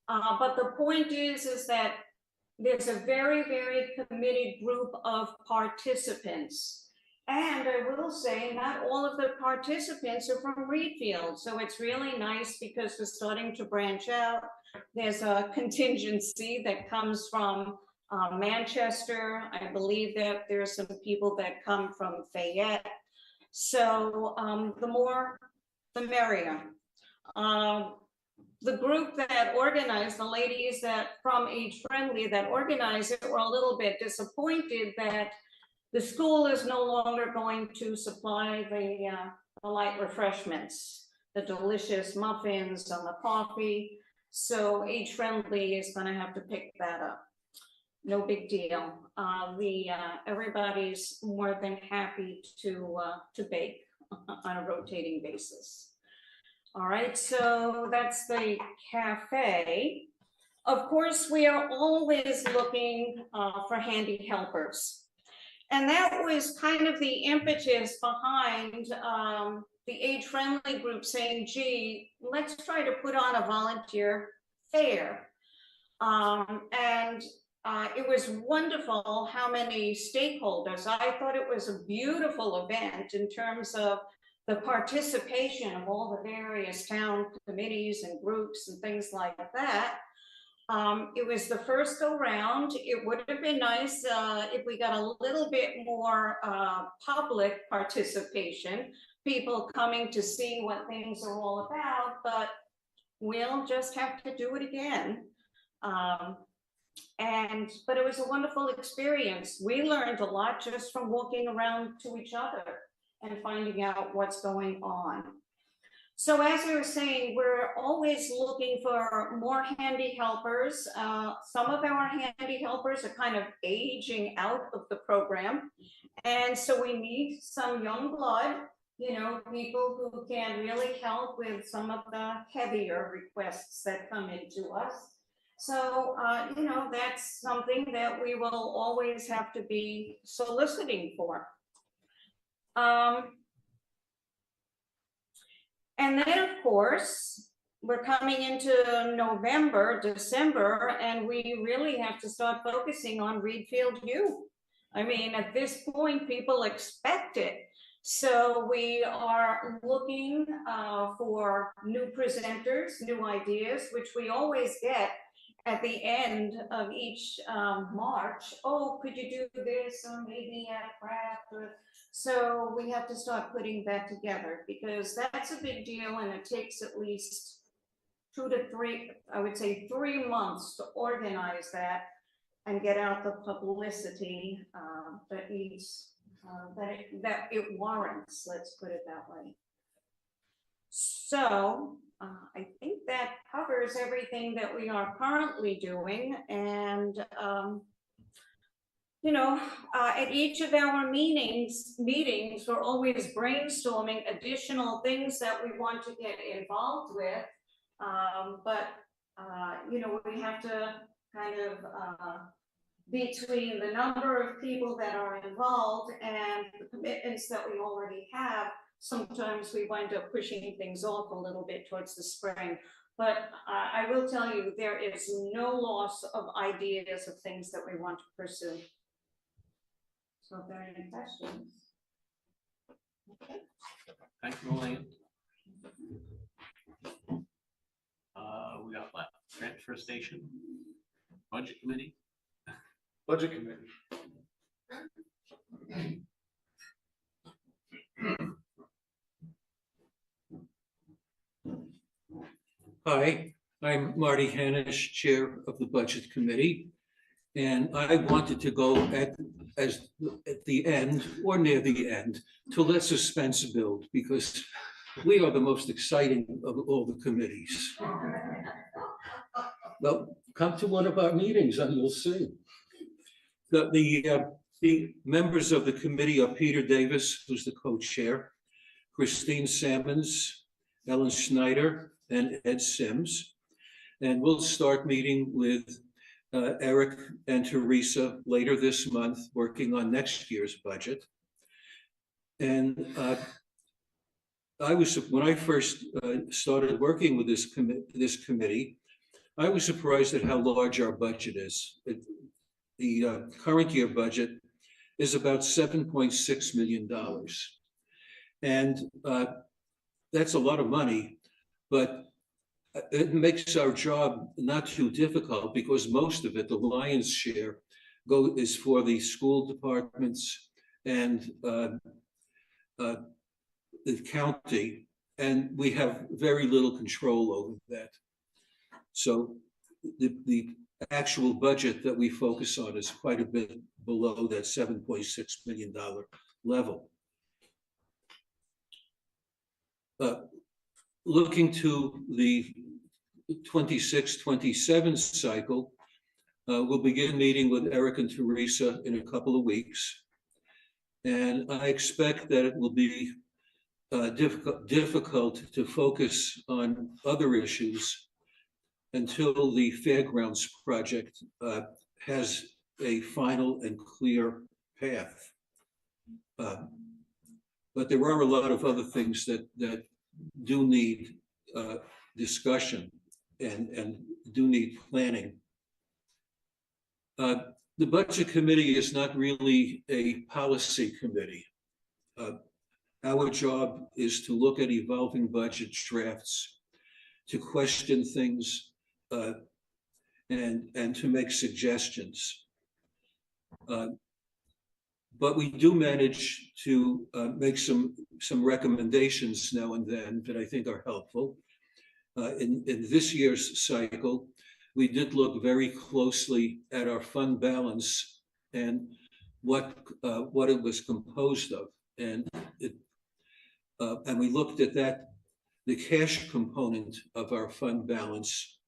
But the point is that there's a very, very committed group of participants. And I will say, not all of the participants are from Readfield. So it's really nice because we're starting to branch out. There's a contingency that comes from Manchester. I believe that there's some people that come from Fayette. So the more, the merrier. The group that organized, the ladies that from Age Friendly that organized it, were a little bit disappointed that the school is no longer going to supply the light refreshments, the delicious muffins and the coffee. So Age Friendly is going to have to pick that up. No big deal. Everybody's more than happy to bake on a rotating basis. All right, so that's the cafe. Of course, we are always looking for handy helpers. And that was kind of the impetus behind the age-friendly group saying, gee, let's try to put on a volunteer fair. And it was wonderful how many stakeholders. I thought it was a beautiful event in terms of the participation of all the various town committees and groups and things like that. It was the first go round. It would have been nice if we got a little bit more public participation, people coming to see what things are all about, but we'll just have to do it again. But it was a wonderful experience. We learned a lot just from walking around to each other and finding out what's going on. So as I was saying, we're always looking for more handy helpers. Some of our handy helpers are kind of aging out of the program. And so we need some young blood, you know, people who can really help with some of the heavier requests that come into us. So, you know, that's something that we will always have to be soliciting for. And then, of course, we're coming into November, December, and we really have to start focusing on Readfield U. I mean, at this point, people expect it. So we are looking for new presenters, new ideas, which we always get at the end of each March. Oh, could you do this, or maybe a craft, or so we have to start putting that together, because that's a big deal, and it takes at least 2 to 3, I would say 3 months to organize that and get out the publicity that needs, that it warrants, let's put it that way. So I think that covers everything that we are currently doing, and you know, at each of our meetings, we're always brainstorming additional things that we want to get involved with. You know, we have to kind of, between the number of people that are involved and the commitments that we already have, sometimes we wind up pushing things off a little bit towards the spring. But I will tell you, there is no loss of ideas of things that we want to pursue. So if there are any questions? Okay. Thank you, Elaine. We got what? Transfer station, budget committee. Budget committee. Hi, I'm Marty Hanisch, Chair of the Budget Committee. And I wanted to go at the end or near the end to let suspense build, because we are the most exciting of all the committees. Well, come to one of our meetings and you'll see. The members of the committee are Peter Davis, who's the co-chair, Christine Salmons, Ellen Schneider, and Ed Sims. And we'll start meeting with Eric and Teresa later this month, working on next year's budget. And when I first started working with this committee, I was surprised at how large our budget is. The current year budget is about $7.6 million. And that's a lot of money, but it makes our job not too difficult, because most of it, the lion's share, is for the school departments and the county, and we have very little control over that. So the actual budget that we focus on is quite a bit below that $7.6 million level. Looking to the 26-27 cycle, we'll begin meeting with Eric and Teresa in a couple of weeks. And I expect that it will be difficult to focus on other issues. until the fairgrounds project has a final and clear path. But there are a lot of other things that do need discussion and do need planning. The budget committee is not really a policy committee. Our job is to look at evolving budget drafts, to question things, and to make suggestions. But we do manage to make some recommendations now and then that I think are helpful. In this year's cycle, we did look very closely at our fund balance and what it was composed of, and we looked at that, the cash component of our fund balance,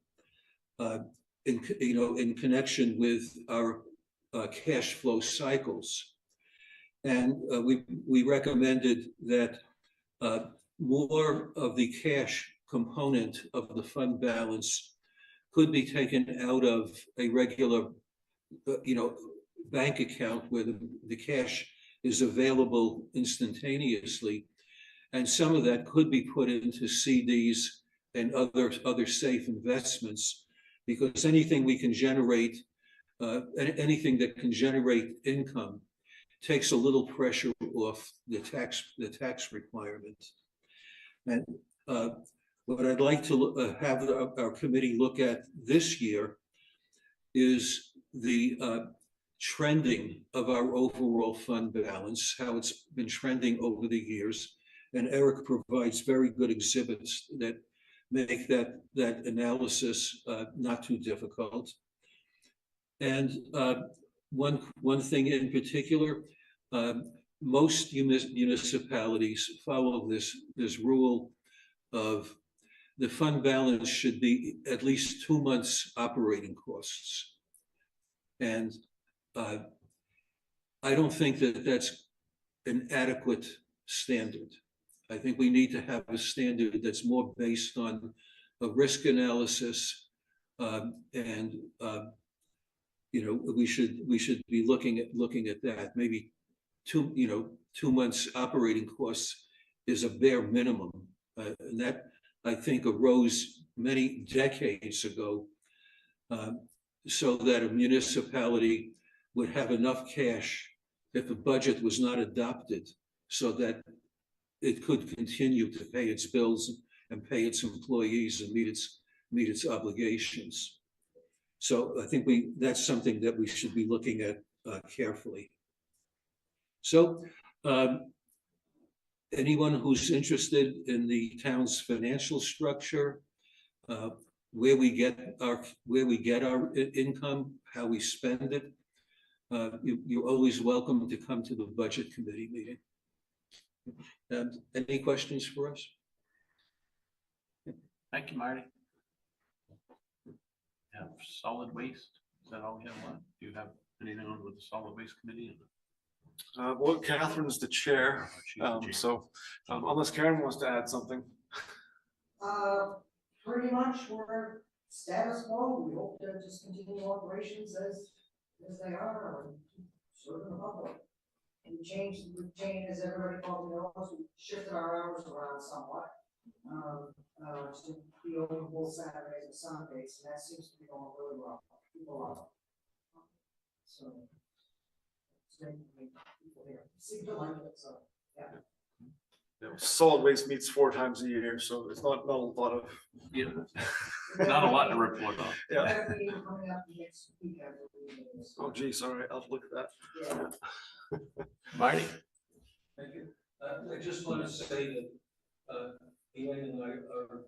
in connection with our cash flow cycles. And we recommended that more of the cash component of the fund balance could be taken out of a regular, bank account where the cash is available instantaneously. And some of that could be put into CDs and other safe investments, because anything we can generate, anything that can generate income takes a little pressure off the tax requirement. And what I'd like to have our committee look at this year is the trending of our overall fund balance, how it's been trending over the years. And Eric provides very good exhibits that make that analysis not too difficult. And one thing in particular, most municipalities follow this rule of the fund balance should be at least 2 months operating costs. And I don't think that that's an adequate standard. I think we need to have a standard that's more based on a risk analysis, and we should be looking at that. Maybe 2 months operating costs is a bare minimum, and that I think arose many decades ago, so that a municipality would have enough cash if the budget was not adopted, so that it could continue to pay its bills and pay its employees and meet its obligations. So I think that's something that we should be looking at carefully. So anyone who's interested in the town's financial structure, where we get our income, how we spend it, you're always welcome to come to the budget committee meeting. Any questions for us? Thank you, Marty. Have solid waste. Is that all we have left? Do you have anything on with the solid waste committee? Well, Catherine's the chair, so unless Karen wants to add something. Pretty much we're status quo. We hope to just continue operations as they are, and serving the public. We changed, as everybody probably knows, we shifted our hours around somewhat, to be open both Saturdays and Sundays, and that seems to be going really well. People love it. So it's great to meet people here. Seem to like it, so yeah. Solid waste meets 4 times a year, so it's not a lot of not a lot to report on. Yeah. Coming up next week, I believe it is. Oh, geez, all right, I'll look at that. Yeah. Marty? Thank you. I just want to say that Elaine and I are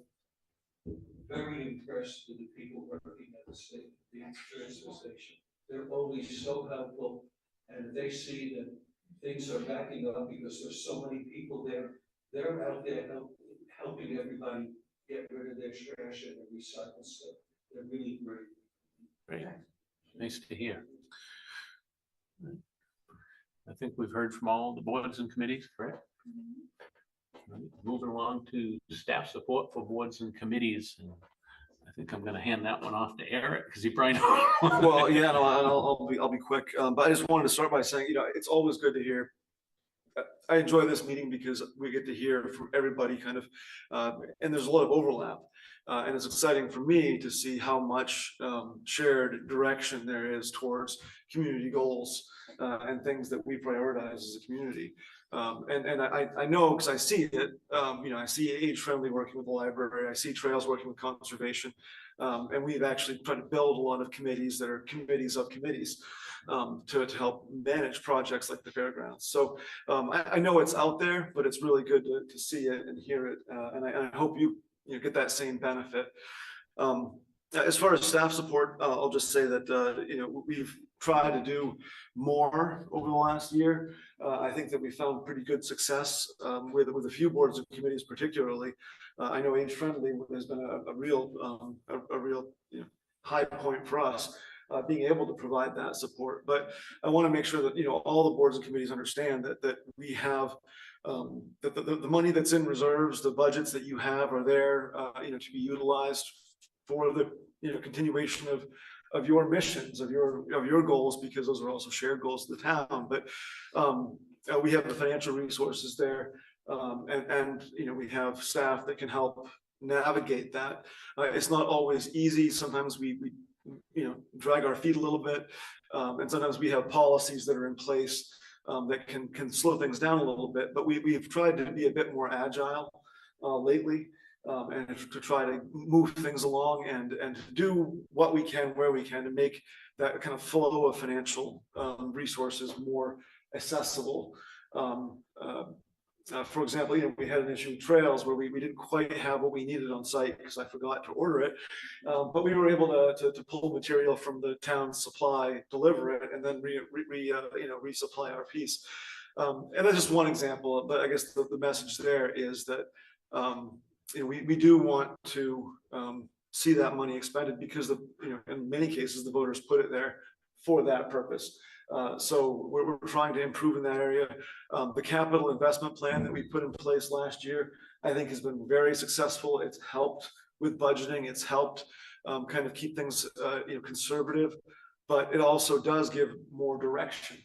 very impressed with the people working at the transfer station. They're always so helpful, and they see that things are backing up because there's so many people there. They're out there helping everybody get rid of their trash and recycle stuff. They're really great. Great. Nice to hear. I think we've heard from all the boards and committees, correct? Right. Moving along to staff support for boards and committees. And I think I'm gonna hand that one off to Eric, because he probably. Well, yeah, no, I'll be quick, but I just wanted to start by saying, it's always good to hear. I enjoy this meeting because we get to hear from everybody kind of, and there's a lot of overlap. And it's exciting for me to see how much shared direction there is towards community goals and things that we prioritize as a community. And I know, because I see it, I see age-friendly working with the library, I see trails working with conservation. And we've actually tried to build a lot of committees that are committees of committees to help manage projects like the fairgrounds. So I know it's out there, but it's really good to see it and hear it. And I hope you get that same benefit. As far as staff support, I'll just say that we've tried to do more over the last year. I think that we found pretty good success with a few boards and committees, particularly. I know Age Friendly has been a real high point for us. Being able to provide that support, but I want to make sure that all the boards and committees understand that we have the money that's in reserves, the budgets that you have are there, to be utilized for the continuation of your missions, of your goals, because those are also shared goals of the town. But we have the financial resources there, and we have staff that can help navigate that. It's not always easy. Sometimes we drag our feet a little bit, and sometimes we have policies that are in place that can slow things down a little bit. But we've tried to be a bit more agile lately, and to try to move things along and do what we can where we can to make that kind of flow of financial resources more accessible. For example, we had an issue with trails where we didn't quite have what we needed on site because I forgot to order it, but we were able to pull material from the town's supply, deliver it, and then resupply our piece. And that's just one example, but I guess the message there is that we do want to see that money expended because in many cases the voters put it there for that purpose. So we're trying to improve in that area. The capital investment plan that we put in place last year, I think, has been very successful. It's helped with budgeting. It's helped kind of keep things conservative, but it also does give more direction,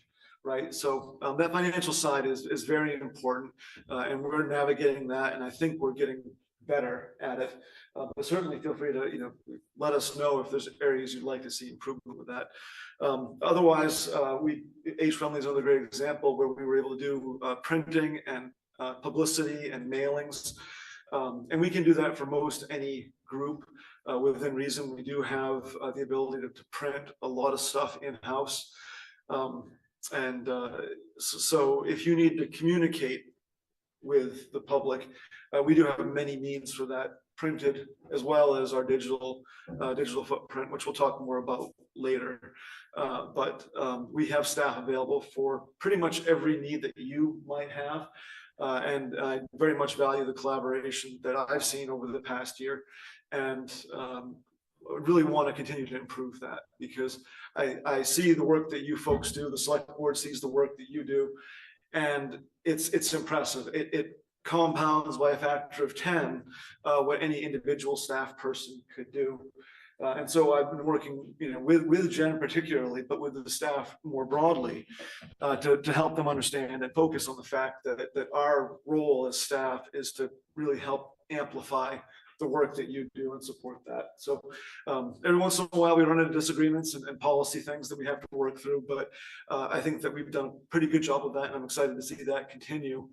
right? So that financial side is very important, and we're navigating that, and I think we're getting better at it. But certainly feel free to let us know if there's areas you'd like to see improvement with that. Otherwise, Age Friendly is another great example where we were able to do printing and publicity and mailings, and we can do that for most any group within reason. We do have the ability to print a lot of stuff in-house, and so if you need to communicate with the public, we do have many means for that, printed as well as our digital footprint, which we'll talk more about later. But we have staff available for pretty much every need that you might have, and I very much value the collaboration that I've seen over the past year, and really want to continue to improve that because I see the work that you folks do. The select board sees the work that you do, and it's impressive. It compounds by a factor of 10 what any individual staff person could do. And so I've been working, with Jen particularly, but with the staff more broadly, to help them understand and focus on the fact that our role as staff is to really help amplify the work that you do and support that. So every once in a while we run into disagreements and policy things that we have to work through, but I think that we've done a pretty good job of that, and I'm excited to see that continue,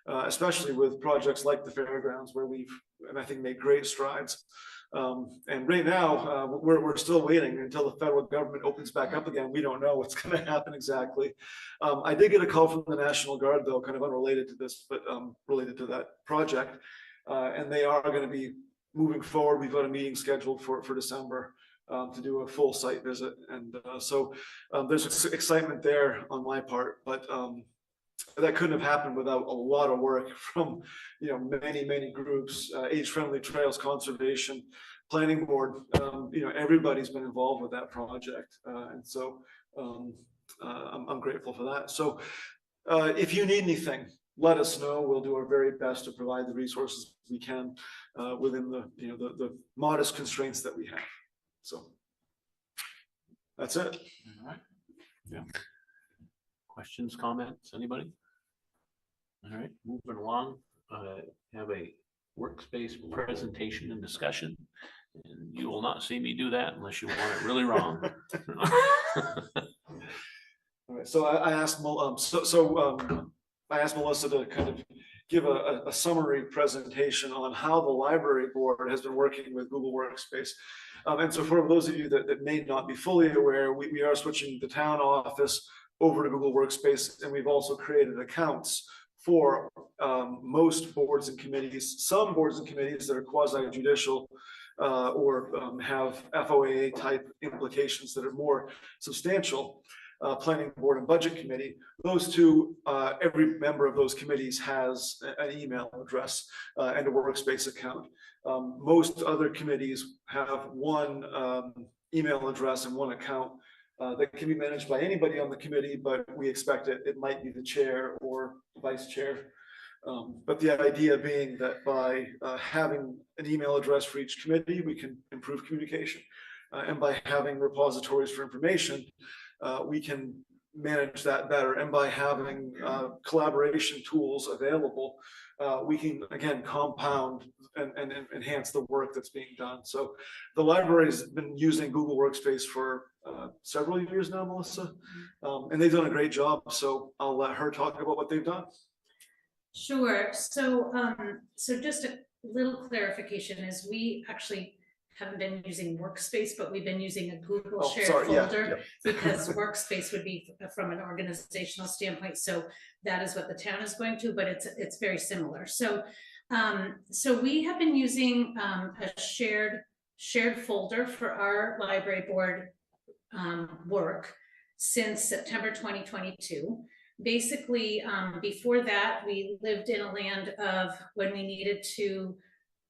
especially with projects like the fairgrounds where we've, I think, made great strides. And right now we're still waiting until the federal government opens back up again. We don't know what's going to happen exactly. I did get a call from the National Guard, though, kind of unrelated to this, but related to that project, and they are going to be moving forward. We've got a meeting scheduled for December to do a full site visit, and so there's excitement there on my part, but that couldn't have happened without a lot of work from many groups, Age Friendly Trails Conservation, Planning Board. Everybody's been involved with that project, and so I'm grateful for that. So if you need anything, let us know. We'll do our very best to provide the resources we can within the modest constraints that we have. So that's it. All right. Yeah. Questions, comments, anybody? All right, moving along, have a workspace presentation and discussion. And you will not see me do that unless you want it really wrong. All right, so I asked I asked Melissa to kind of give a summary presentation on how the library board has been working with Google Workspace. And so for those of you that may not be fully aware, we are switching the town office over to Google Workspace, and we've also created accounts for most boards and committees, some boards and committees that are quasi-judicial or have FOAA type implications that are more substantial. Planning board and budget committee, those two, every member of those committees has an email address and a workspace account. Most other committees have one email address and one account that can be managed by anybody on the committee, but we expect it might be the chair or vice chair. But the idea being that by having an email address for each committee, we can improve communication. And by having repositories for information, we can manage that better. And by having collaboration tools available, we can, again, compound and enhance the work that's being done. So the library's been using Google Workspace for several years now, Melissa, and they've done a great job. So I'll let her talk about what they've done. Sure. So, so just a little clarification is we actually haven't been using Workspace, but we've been using a Google shared folder because Workspace would be from an organizational standpoint. So that is what the town is going to, but it's very similar. So, so we have been using a shared folder for our library board work since September 2022. Basically, before that, we lived in a land of when we needed to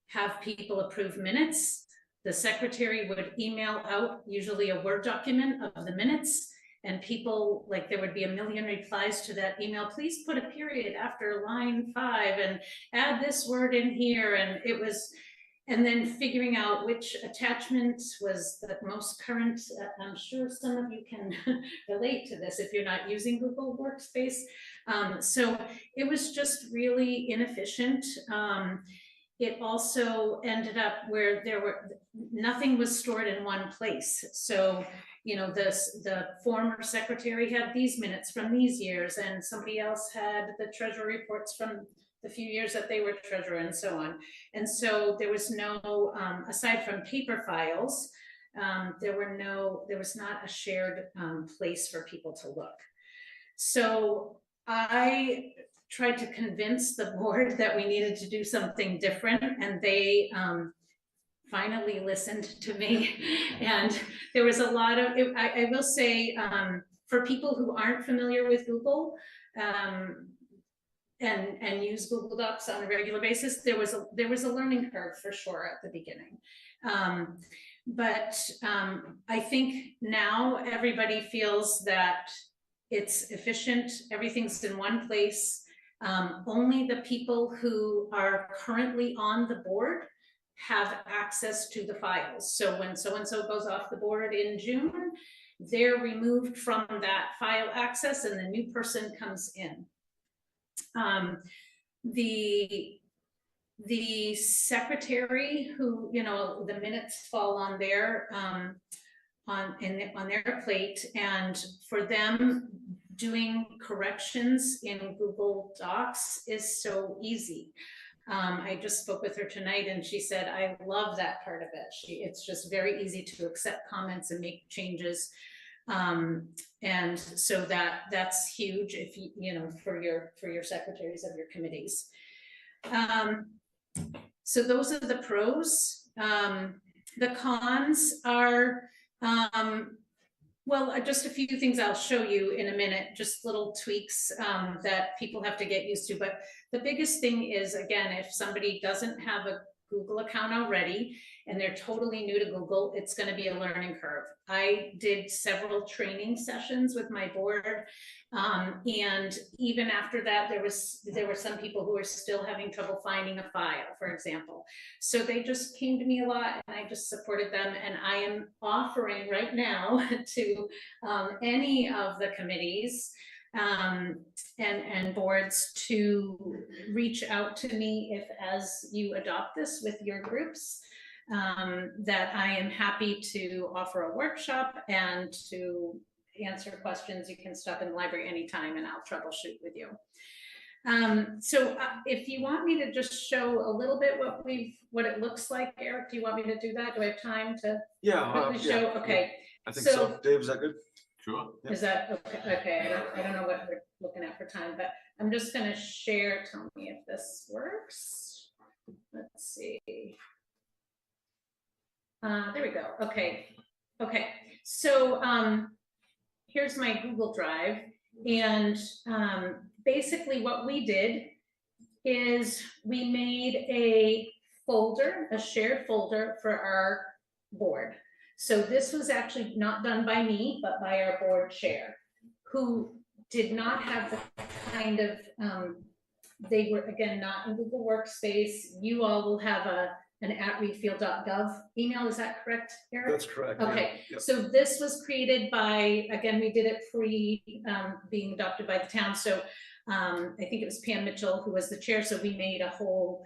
have people approve minutes, the secretary would email out usually a Word document of the minutes, and people, like, there would be a million replies to that email. Please put a period after line 5 and add this word in here. And it was, and then figuring out which attachment was the most current. I'm sure some of you can relate to this if you're not using Google Workspace. So it was just really inefficient. It also ended up where nothing was stored in one place. So, you know, the former secretary had these minutes from these years, and somebody else had the treasurer reports from the few years that they were treasurer, and so on. And so there was no, aside from paper files, there was not a shared place for people to look. So I tried to convince the board that we needed to do something different, and they finally listened to me. And there was a lot of, I will say, for people who aren't familiar with Google and use Google Docs on a regular basis, there was a learning curve for sure at the beginning. But I think now everybody feels that it's efficient, everything's in one place. Only the people who are currently on the board have access to the files. So when so-and-so goes off the board in June, they're removed from that file access and the new person comes in. The secretary who, you know, the minutes fall on their on their plate, and for them doing corrections in Google Docs is so easy. I just spoke with her tonight and she said, I love that part of it. It's just very easy to accept comments and make changes. And so that's huge if you know, for your secretaries of your committees. So those are the pros. The cons are, well, just a few things I'll show you in a minute, just little tweaks that people have to get used to. But the biggest thing is, again, if somebody doesn't have a Google account already and they're totally new to Google, it's gonna be a learning curve. I did several training sessions with my board. And even after that, there were some people who were still having trouble finding a file, for example. So they just came to me a lot and I just supported them. And I am offering right now to any of the committees and boards to reach out to me if, as you adopt this with your groups, that I am happy to offer a workshop and to answer questions. You can stop in the library anytime and I'll troubleshoot with you. So if you want me to just show a little bit what it looks like, Eric, do you want me to do that? Do I have time to quickly show? Okay. I think so. Dave, is that good? Sure. Is that okay? Okay, I don't know what we're looking at for time, but I'm just gonna share, tell me if this works. Let's see. There we go. Okay. Okay. So here's my Google Drive. And basically what we did is we made a folder, a shared folder for our board. So this was actually not done by me, but by our board chair, who did not have the kind of, they were, again, not in Google Workspace. You all will have an @readfield.gov email, is that correct, Eric? That's correct. Okay, yeah. So this was created by, again, we did it pre being adopted by the town. So I think it was Pam Mitchell who was the chair. So we made a whole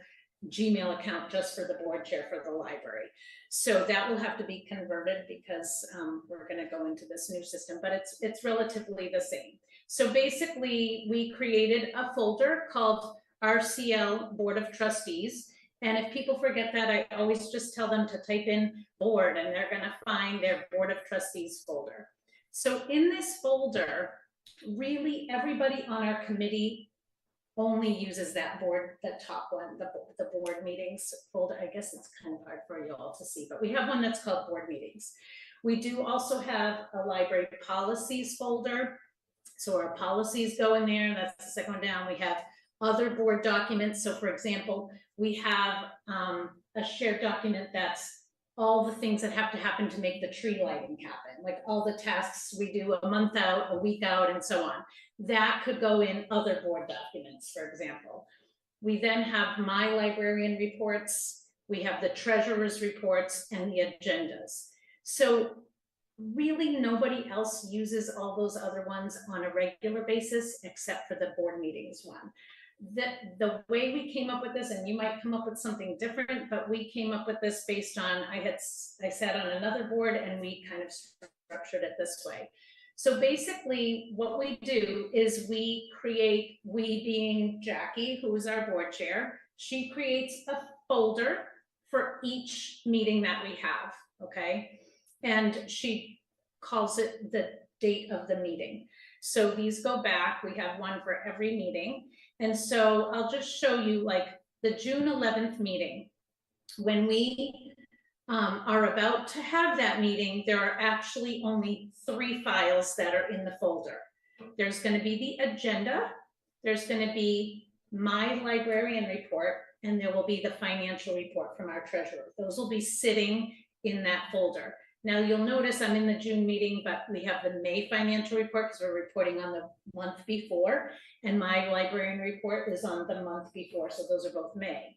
Gmail account just for the board chair for the library. So that will have to be converted because we're going to go into this new system, but it's relatively the same. So basically we created a folder called RCL Board of Trustees. And if people forget that, I always just tell them to type in board and they're going to find their Board of Trustees folder. So in this folder, really everybody on our committee only uses that board, the top one, the board meetings folder. I guess it's kind of hard for you all to see, but we have one that's called board meetings. We do also have a library policies folder. So our policies go in there. That's the second one down. We have other board documents. So for example, we have a shared document that's all the things that have to happen to make the tree lighting happen, like all the tasks we do a month out, a week out, and so on. That could go in other board documents, for example. We then have my librarian reports, we have the treasurer's reports, and the agendas. So really nobody else uses all those other ones on a regular basis except for the board meetings one. The way we came up with this, and you might come up with something different, but we came up with this based on, I sat on another board and we kind of structured it this way. So basically what we do is we being Jackie, who is our board chair, she creates a folder for each meeting that we have, okay? And she calls it the date of the meeting. So these go back, we have one for every meeting. And so I'll just show you like the June 11th meeting. When we are about to have that meeting, there are actually only 3 files that are in the folder. There's going to be the agenda, there's going to be my librarian report, and there will be the financial report from our treasurer. Those will be sitting in that folder. Now you'll notice I'm in the June meeting, but we have the May financial report because we're reporting on the month before, and my librarian report is on the month before. So those are both May.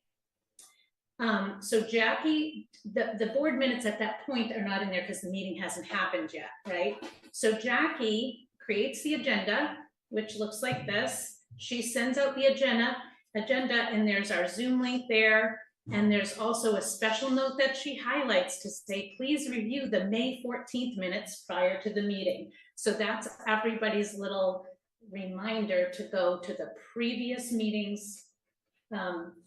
So Jackie, the board minutes at that point are not in there because the meeting hasn't happened yet, right? So Jackie creates the agenda, which looks like this. She sends out the agenda, and there's our Zoom link there. And there's also a special note that she highlights to say, please review the May 14th minutes prior to the meeting. So that's everybody's little reminder to go to the previous meetings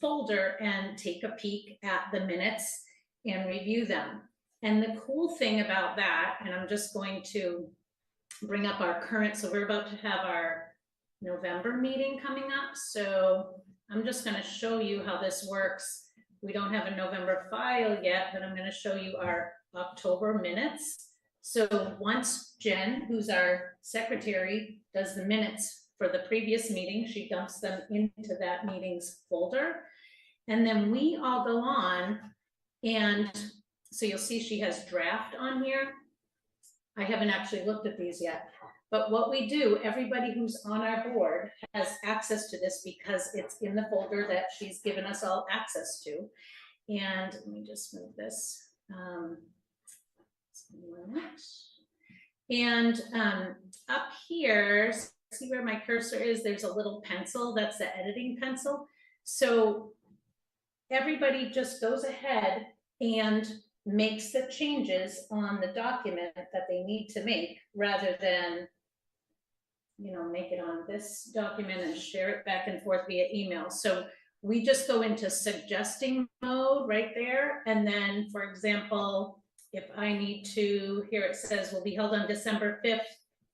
folder and take a peek at the minutes and review them. And the cool thing about that, and I'm just going to bring up our current, so we're about to have our November meeting coming up. So I'm just going to show you how this works. We don't have a November file yet, but I'm going to show you our October minutes. So once Jen, who's our secretary, does the minutes for the previous meeting, she dumps them into that meeting's folder. And then we all go on, and so you'll see she has draft on here. I haven't actually looked at these yet, but what we do, everybody who's on our board has access to this because it's in the folder that she's given us all access to. And let me just move this. And up here, see where my cursor is? There's a little pencil, that's the editing pencil. So everybody just goes ahead and makes the changes on the document that they need to make, rather than, you know, make it on this document and share it back and forth via email. So we just go into suggesting mode right there. And then, for example, if I need to, here it says will be held on December 5th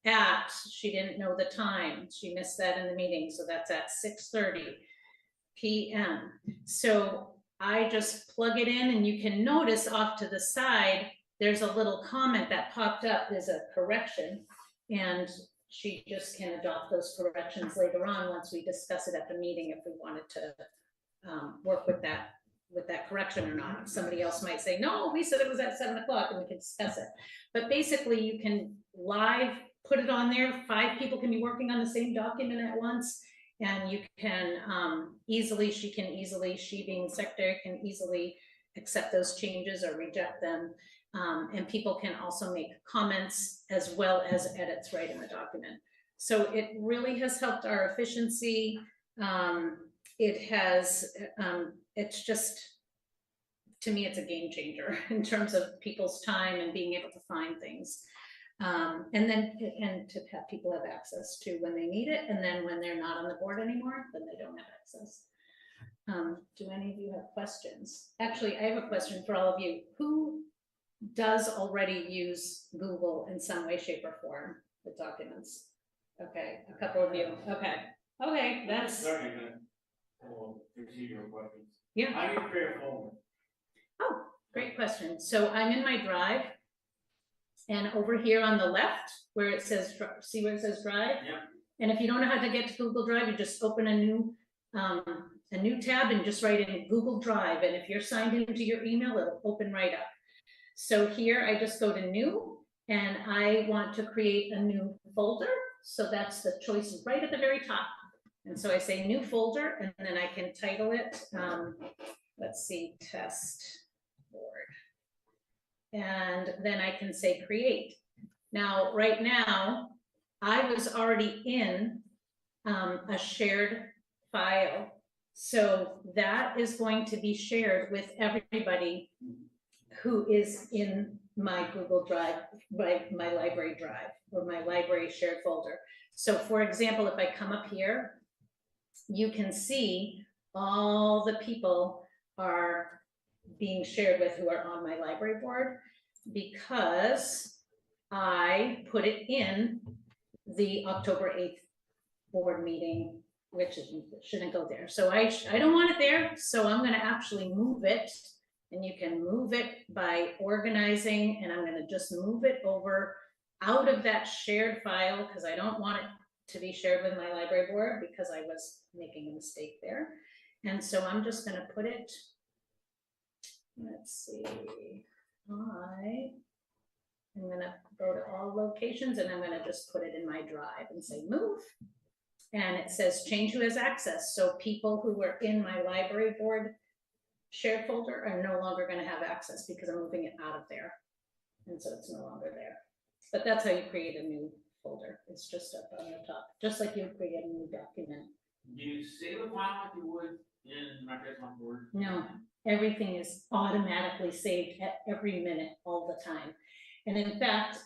at, she didn't know the time. She missed that in the meeting. So that's at 6:30 p.m. So I just plug it in, and you can notice off to the side, there's a little comment that popped up. There's a correction, and she just can adopt those corrections later on once we discuss it at the meeting if we wanted to work with that correction or not. Somebody else might say, no, we said it was at 7 o'clock, and we can discuss it. But basically you can live put it on there. 5 people can be working on the same document at once, and you can she being secretary can easily accept those changes or reject them. And people can also make comments as well as edits right in the document. So it really has helped our efficiency. It's just, to me, it's a game changer in terms of people's time and being able to find things. And to have people have access to when they need it, and then when they're not on the board anymore, then they don't have access. Do any of you have questions? Actually, I have a question for all of you. Who does already use Google in some way, shape, or form with documents? Okay, a couple of you. Okay, that's. Yeah. How do you create a folder? Oh, great question. So I'm in my Drive, and over here on the left, where it says, see where it says Drive? Yeah. And if you don't know how to get to Google Drive, you just open a new tab and just write in Google Drive. And if you're signed into your email, it'll open right up. So here I just go to new, and I want to create a new folder. So that's the choice right at the very top. And so I say new folder, and then I can title it, let's see, test board. And then I can say create. Now, right now, I was already in a shared file. So that is going to be shared with everybody who is in my Google Drive, my library drive, or my library shared folder. So for example, if I come up here, you can see all the people are being shared with who are on my library board, because I put it in the October 8th board meeting, which shouldn't go there. So I don't want it there. So I'm going to actually move it, and you can move it by organizing, and I'm going to just move it over out of that shared file, because I don't want it to be shared with my library board, because I was making a mistake there. And so I'm just going to put it, let's see, I'm going to go to all locations, and I'm going to just put it in my Drive and say move. And it says change who has access. So people who were in my library board shared folder are no longer going to have access, because I'm moving it out of there. And so it's no longer there. But that's how you create a new folder. It's just up on the top, just like you would create a new document. Do you save a file like you would in Microsoft Word? No, everything is automatically saved at every minute, all the time. And in fact,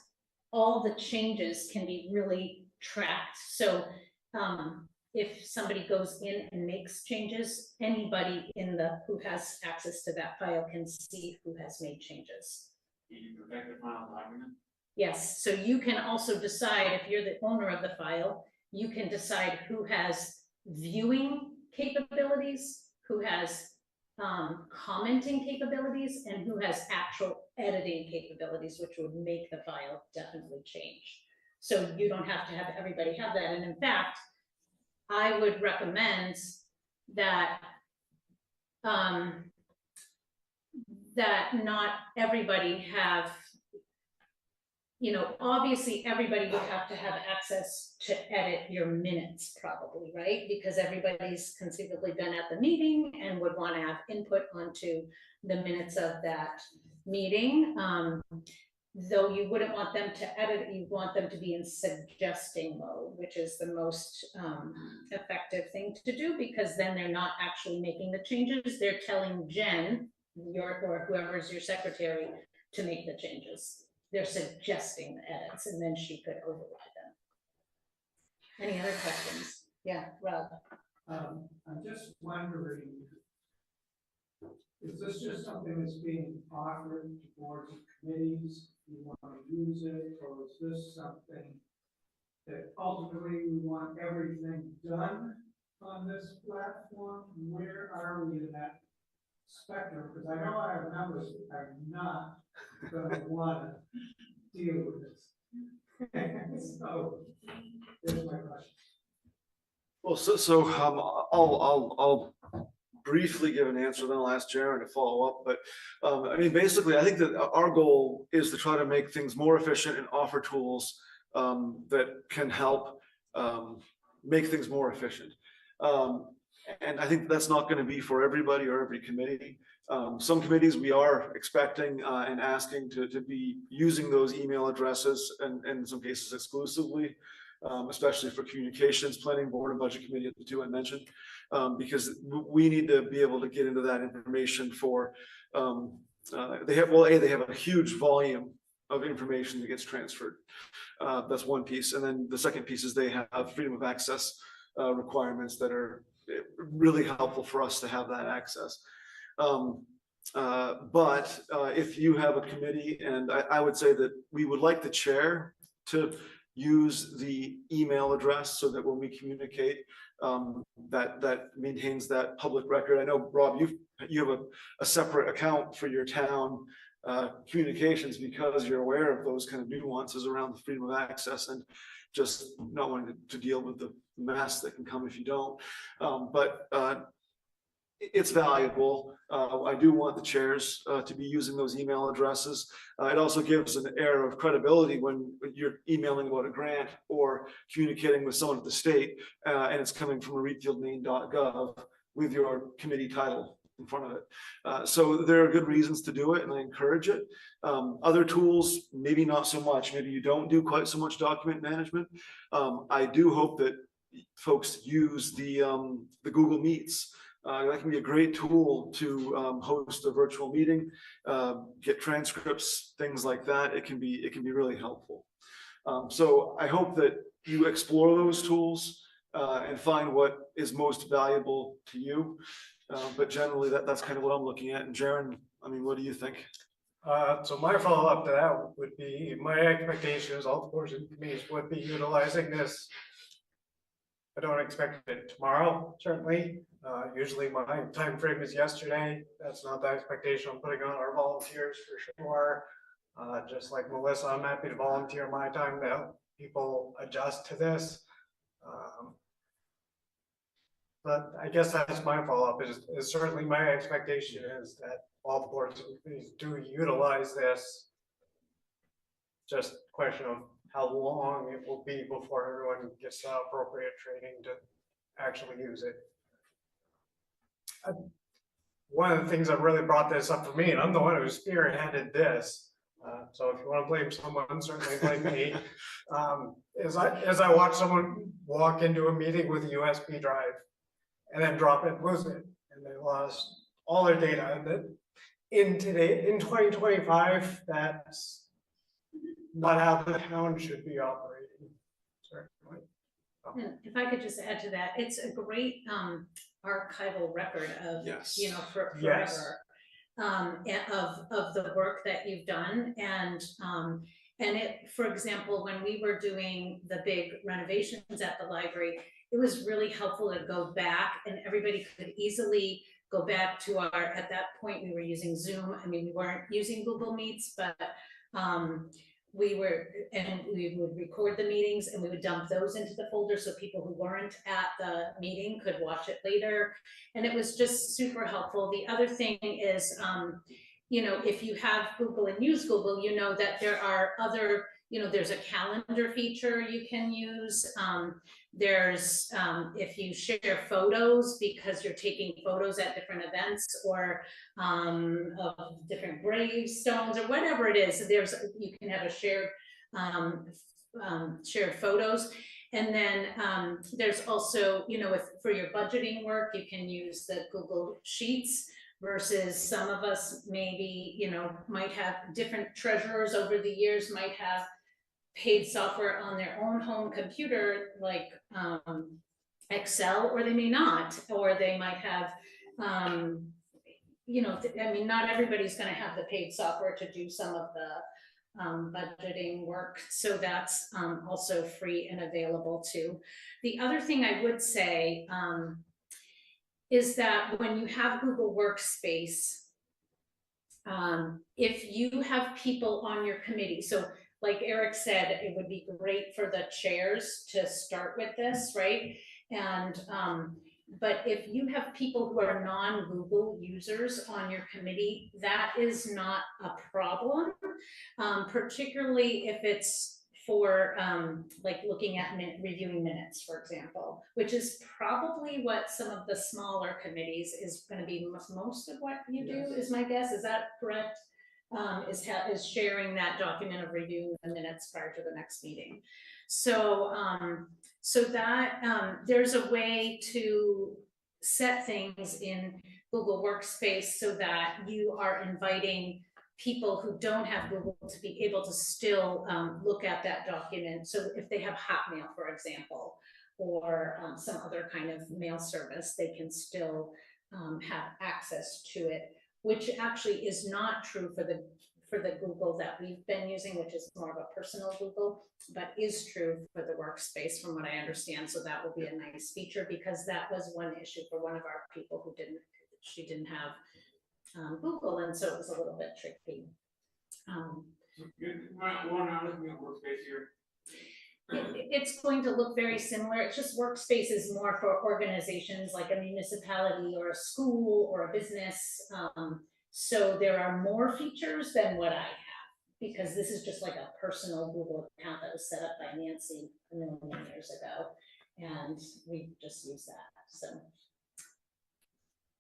all the changes can be really tracked. So if somebody goes in and makes changes, anybody who has access to that file can see who has made changes. Can you protect the final document? Yes, so you can also decide, if you're the owner of the file, you can decide who has viewing capabilities, who has commenting capabilities, and who has actual editing capabilities, which would make the file definitely change. So you don't have to have everybody have that. And in fact, I would recommend that that not everybody have, obviously, everybody would have to have access to edit your minutes probably, right? Because everybody's conceivably been at the meeting and would want to have input onto the minutes of that meeting. Though you wouldn't want them to edit, you want them to be in suggesting mode, which is the most effective thing to do, because then they're not actually making the changes. They're telling Jen, or whoever's your secretary, to make the changes. They're suggesting the edits, and then she could override them. Any other questions? Yeah, Rob. I'm just wondering, is this just something that's being offered to boards and committees? Do you want to use it, or is this something that ultimately we want everything done on this platform? Where are we in that spectrum? Because I know our members are not going to want to deal with this. So, there's my question. Well, I'll briefly give an answer, then I'll ask Jaron to follow up. But I mean, basically, I think that our goal is to try to make things more efficient and offer tools that can help make things more efficient. And I think that's not going to be for everybody or every committee. Some committees we are expecting and asking to be using those email addresses, and in some cases exclusively. Especially for communications, planning board and budget committee, the two I mentioned, because we need to be able to get into that information for, they have a huge volume of information that gets transferred. That's one piece. And then the second piece is they have freedom of access requirements that are really helpful for us to have that access. But if you have a committee, and I would say that we would like the chair to use the email address so that when we communicate, that maintains that public record. I know, Rob, you have a separate account for your town communications because you're aware of those kind of nuances around the freedom of access and just not wanting to deal with the mess that can come if you don't. But it's valuable. I do want the chairs to be using those email addresses. It also gives an air of credibility when you're emailing about a grant or communicating with someone at the state, and it's coming from a readfieldmaine.gov with your committee title in front of it. So there are good reasons to do it, and I encourage it. Other tools, maybe not so much. Maybe you don't do quite so much document management. I do hope that folks use the Google Meets. That can be a great tool to host a virtual meeting, get transcripts, things like that. It can be really helpful. So I hope that you explore those tools and find what is most valuable to you. But generally, that's kind of what I'm looking at. And Jaron, I mean, what do you think? So my follow-up to that would be, my expectation is all the boards and committees would be utilizing this. I don't expect it tomorrow, certainly. Usually my time frame is yesterday. That's not the expectation I'm putting on our volunteers for sure. Just like Melissa, I'm happy to volunteer my time to help people adjust to this. But I guess that's my follow-up is certainly my expectation is that all the boards and committees do utilize this. Just a question of how long it will be before everyone gets the appropriate training to actually use it. One of the things that really brought this up for me, and I'm the one who spearheaded this, so if you want to blame someone, certainly blame me, as I watch someone walk into a meeting with a USB drive and then drop it, lose it, and they lost all their data. And in 2025, that's not how the town should be operating, certainly. And if I could just add to that, it's a great archival record of, Yes. Forever. Yes. Of the work that you've done. And it, for example, when we were doing the big renovations at the library, it was really helpful to go back, and everybody could easily go back to at that point we were using Zoom. I mean, we weren't using Google Meets, but we would record the meetings and we would dump those into the folder so people who weren't at the meeting could watch it later. And it was just super helpful. The other thing is, if you have Google and use Google, you know that there are other, there's a calendar feature you can use. There's, if you share photos because you're taking photos at different events or of different gravestones or whatever it is, you can have a shared shared photos. And then there's also, for your budgeting work, you can use the Google Sheets versus some of us maybe, might have different treasurers over the years might have paid software on their own home computer, like Excel, or they may not, or they might have, not everybody's going to have the paid software to do some of the budgeting work. So that's also free and available too. The other thing I would say is that when you have Google Workspace, if you have people on your committee, so like Eric said, it would be great for the chairs to start with this, right? And but if you have people who are non-Google users on your committee, that is not a problem, particularly if it's for like looking at reviewing minutes, for example, which is probably what some of the smaller committees is going to be most of what you do, is my guess. Is that correct? Is sharing that document of reviewing the minutes prior to the next meeting. So so that there's a way to set things in Google Workspace so that you are inviting people who don't have Google to be able to still look at that document. So if they have Hotmail, for example, or some other kind of mail service, they can still have access to it, which actually is not true for the Google that we've been using, which is more of a personal Google, but is true for the Workspace from what I understand. So that will be a nice feature, because that was one issue for one of our people who she didn't have Google, and so it was a little bit tricky. It's going to look very similar. It's just Workspace is more for organizations like a municipality or a school or a business. So there are more features than what I have, because this is just like a personal Google account that was set up by Nancy a million years ago, and we just use that. So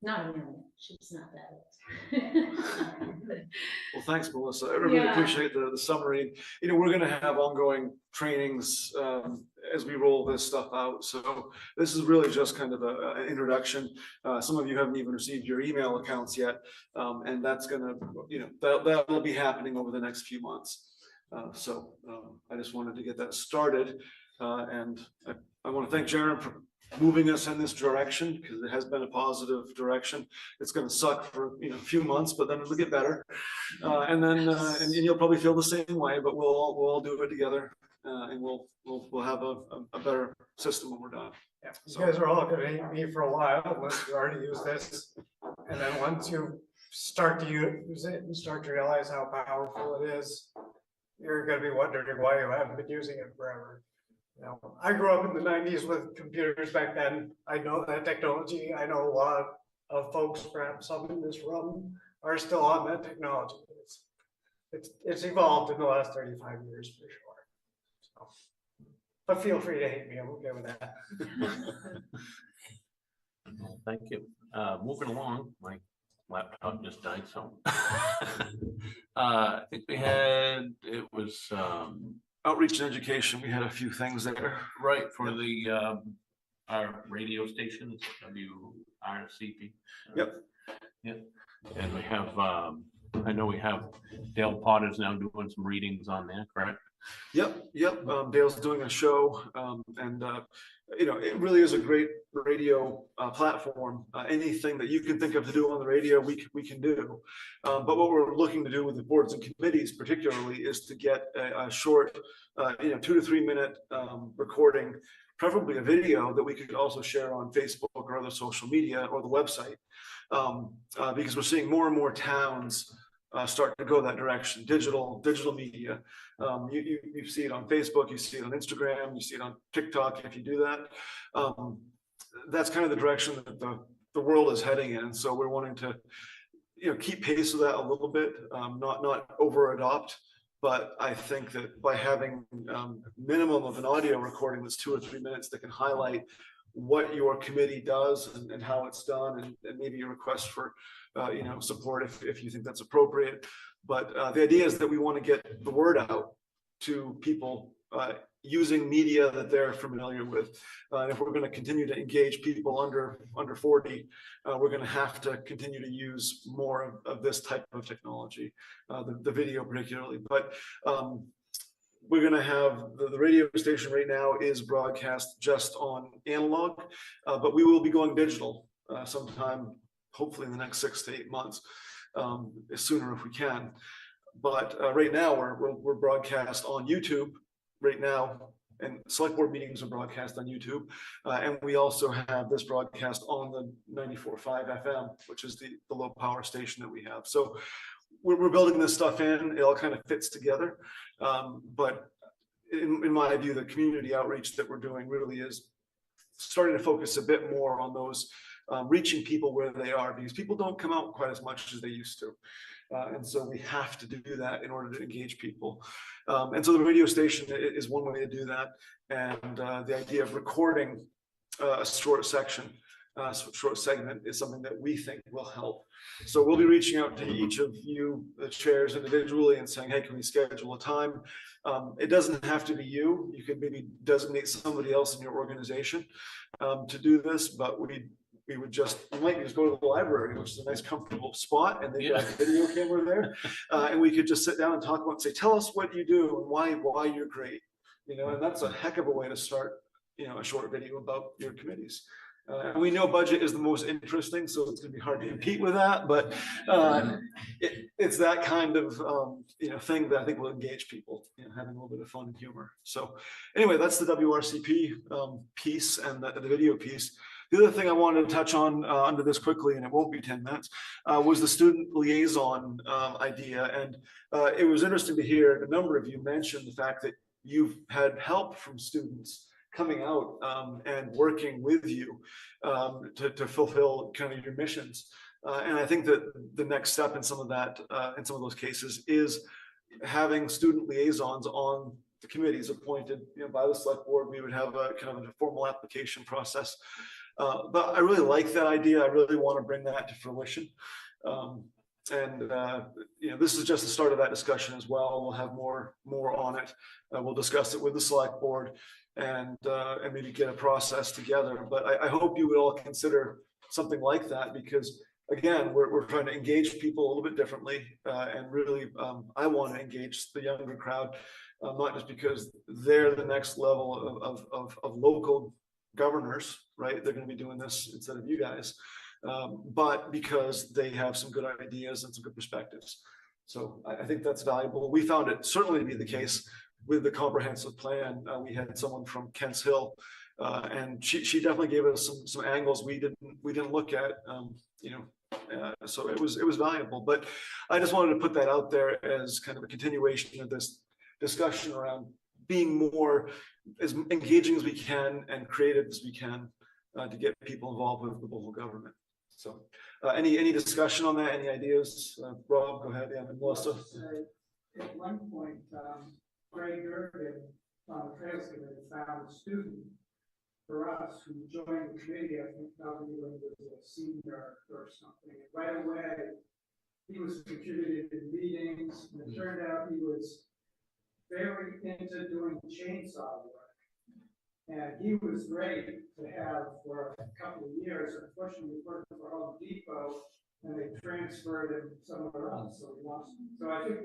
not a million, she's not that old. Well, thanks, Melissa. I really appreciate the summary. We're going to have ongoing trainings as we roll this stuff out. So this is really just kind of an introduction. Some of you haven't even received your email accounts yet, and that's going to, that'll be happening over the next few months. So I just wanted to get that started, and I want to thank Jared for moving us in this direction, because it has been a positive direction. It's going to suck for a few months, but then it'll get better, and then and you'll probably feel the same way. But we'll all do it together, and we'll have a better system when we're done. Yeah, you guys are all going to hate me for a while unless you already use this, and then once you start to use it and start to realize how powerful it is, you're going to be wondering why you haven't been using it forever. I grew up in the 90s with computers back then. I know that technology. I know a lot of folks, perhaps some in this room, are still on that technology. It's evolved in the last 35 years for sure. So, but feel free to hate me. I'm okay with that. Thank you. Moving along, my laptop just died, so I think it was outreach and education. We had a few things there, right, for the our radio stations, WRCP. Yep. And we have I know we have Dale Potter's now doing some readings on there, correct? Yep. Dale's doing a show, and it really is a great radio platform. Anything that you can think of to do on the radio, we can do. But what we're looking to do with the boards and committees, particularly, is to get a short, 2 to 3 minute recording, preferably a video that we could also share on Facebook or other social media or the website, because we're seeing more and more towns start to go that direction. Digital media. You see it on Facebook, you see it on Instagram, you see it on TikTok. If you do that, that's kind of the direction that the world is heading in. And so we're wanting to, keep pace with that a little bit, not over adopt. But I think that by having minimum of an audio recording that's 2 or 3 minutes that can highlight what your committee does and how it's done, and maybe a request for support if you think that's appropriate. But the idea is that we want to get the word out to people using media that they're familiar with. If we're going to continue to engage people under 40, we're going to have to continue to use more of this type of technology, the video particularly. But we're going to have the radio station right now is broadcast just on analog, but we will be going digital sometime, hopefully in the next 6 to 8 months, sooner if we can. But right now we're broadcast on YouTube right now, and select board meetings are broadcast on YouTube. And we also have this broadcast on the 94.5 FM, which is the low power station that we have. So we're building this stuff in, it all kind of fits together. But in my view, the community outreach that we're doing really is starting to focus a bit more on those reaching people where they are, because people don't come out quite as much as they used to. And so we have to do that in order to engage people. And so the radio station is one way to do that. And the idea of recording a short section, short segment, is something that we think will help. So we'll be reaching out to each of you, the chairs, individually, and saying, hey, can we schedule a time? It doesn't have to be you. You could maybe designate somebody else in your organization to do this, but we would you might just go to the library, which is a nice comfortable spot, and they've got a video camera there, and we could just sit down and talk about, say, tell us what you do and why you're great, and that's a heck of a way to start, a short video about your committees. And we know budget is the most interesting, so it's going to be hard to compete with that, but it's that kind of thing that I think will engage people, having a little bit of fun and humor. So anyway, that's the WRCP piece and the video piece. The other thing I wanted to touch on under this quickly, and it won't be 10 minutes, was the student liaison idea. And it was interesting to hear a number of you mention the fact that you've had help from students coming out and working with you to fulfill kind of your missions. And I think that the next step in some of that, in some of those cases, is having student liaisons on the committees appointed by the select board. We would have a kind of a formal application process. But I really like that idea. I really want to bring that to fruition. This is just the start of that discussion as well. We'll have more on it. We'll discuss it with the select board and maybe get a process together. But I hope you would all consider something like that, because again, we're trying to engage people a little bit differently, and really I want to engage the younger crowd, not just because they're the next level of local governors, right? They're going to be doing this instead of you guys, but because they have some good ideas and some good perspectives. So I think that's valuable. We found it certainly to be the case with the comprehensive plan. We had someone from Kents Hill, and she definitely gave us some angles we didn't look at, so it was valuable. But I just wanted to put that out there as kind of a continuation of this discussion around being more as engaging as we can and creative as we can to get people involved with the local government. So any discussion on that? Any ideas? Rob, go ahead. Yeah, and Melissa. At one point, Greg Gergen on the Trails Committee found a student for us who joined the committee. I think probably when he was a senior or something. And right away, he was contributing in meetings, and it turned out he was very into doing chainsaw work. And he was great to have for a couple of years. Unfortunately, he worked for Home Depot, and they transferred him somewhere else, so we lost him. So I think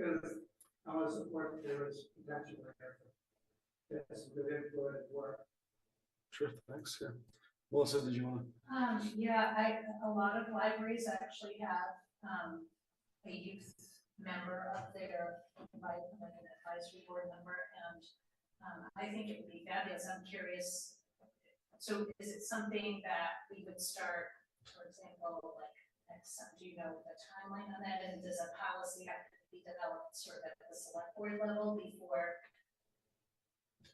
I want to support that there is potential there for get some good input and work. Sure, thanks. Yeah. Melissa, did you want to? A lot of libraries actually have a youth member up there, like an advisory board member, and I think it would be fabulous. I'm curious. So is it something that we would start, for example, like Do you know the timeline on that, and does a policy have to be developed sort of at the select board level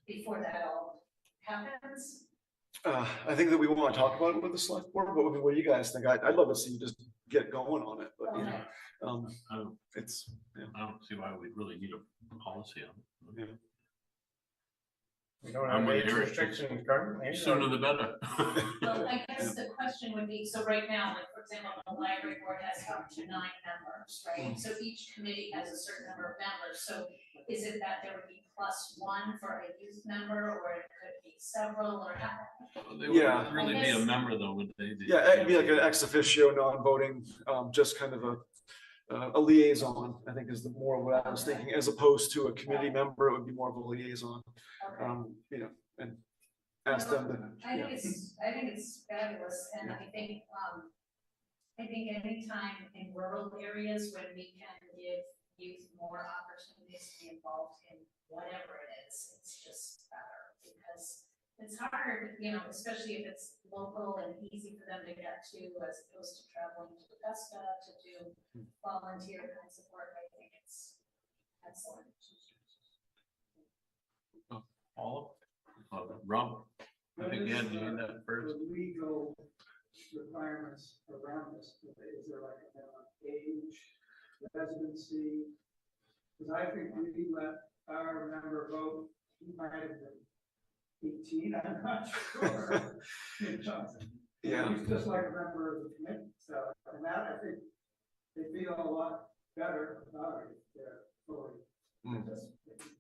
before that all happens? I think that we want to talk about it with the select board, but I mean, what do you guys think? I'd love to see you just get going on it, but you know, I don't, it's, yeah. I don't see why we really need a policy on it. Yeah. We don't I'm have with age Eric. restrictions currently. Sooner the better. Well, I guess the question would be, so right now, like, for example, the library board has up to 9 members, right? So each committee has a certain number of members, so is it that there would be +1 for a youth member, or it could be several, or how? They would really be a member though, would they? Yeah, it'd be like an ex officio, non-voting, just kind of a liaison, I think is the more what I was thinking, as opposed to a committee member, it would be more of a liaison. You know, and ask them to, I yeah. think it's fabulous, and I think anytime in rural areas when we can give youth more opportunities to be involved in whatever it is, it's just better, because it's hard, you know, especially if it's local and easy for them to get to, as opposed to traveling to Augusta to do volunteer kinds of work. I think it's excellent. All Rob, I think you had that first. The legal requirements around this, is there like a age, residency? Because I think we let our member vote, he might have been 18, I'm not sure. Yeah. He's just like a member of the committee, so, and that, I think, they feel a lot better about it, if they're fully participating.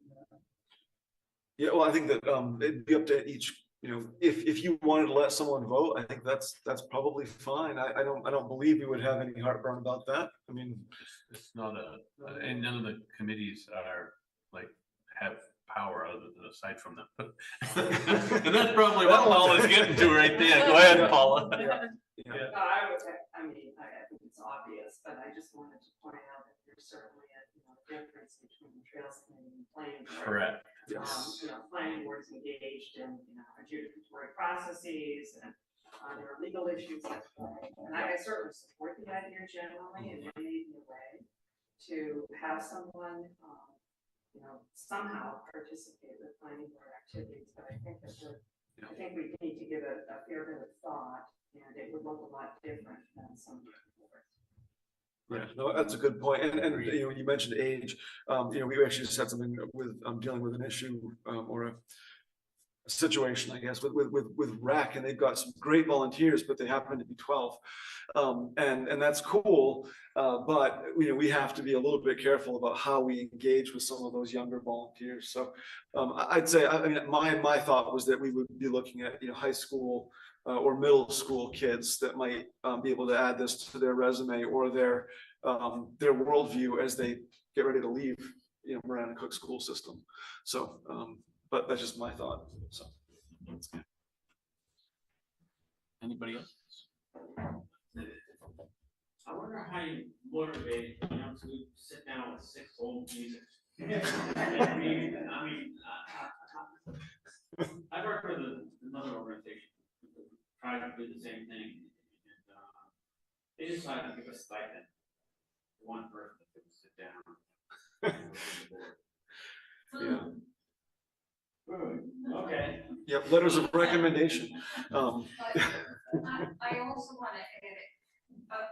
Yeah, well, I think that it'd be up to each, you know, if you wanted to let someone vote, I think that's probably fine. I don't believe we would have any heartburn about that. I mean, It's not and none of the committees are like have power other than aside from them. And that's probably what Paula's getting to right there. Go ahead, Paula. I mean, I think it's obvious, but I just wanted to point out that there's certainly a difference between the Trails Committee and planning board. Correct. Yes. Planning board's engaged in, adjudicatory processes, and there are legal issues at play. And I certainly support the idea generally, and it may be a way to have someone, somehow participate with planning board activities. But I think that I think we need to give it a fair bit of thought, and it would look a lot different than some boards. Yeah, no, that's a good point. And you know, you mentioned age. We actually just had something with dealing with an issue or a situation, I guess, with RAC, and they've got some great volunteers, but they happen to be 12, and that's cool. But we have to be a little bit careful about how we engage with some of those younger volunteers. So I'd say, I mean, my thought was that we would be looking at high school or middle school kids that might be able to add this to their resume or their worldview as they get ready to leave Miranda Cook school system. So but that's just my thought. So Anybody else? I wonder how you motivate young to sit down with 6 old music. I mean, I work with another organization that tried to do the same thing, and they decided to give a stipend to one person that could sit down. yeah. Okay. Yep, letters of recommendation. I also want to add,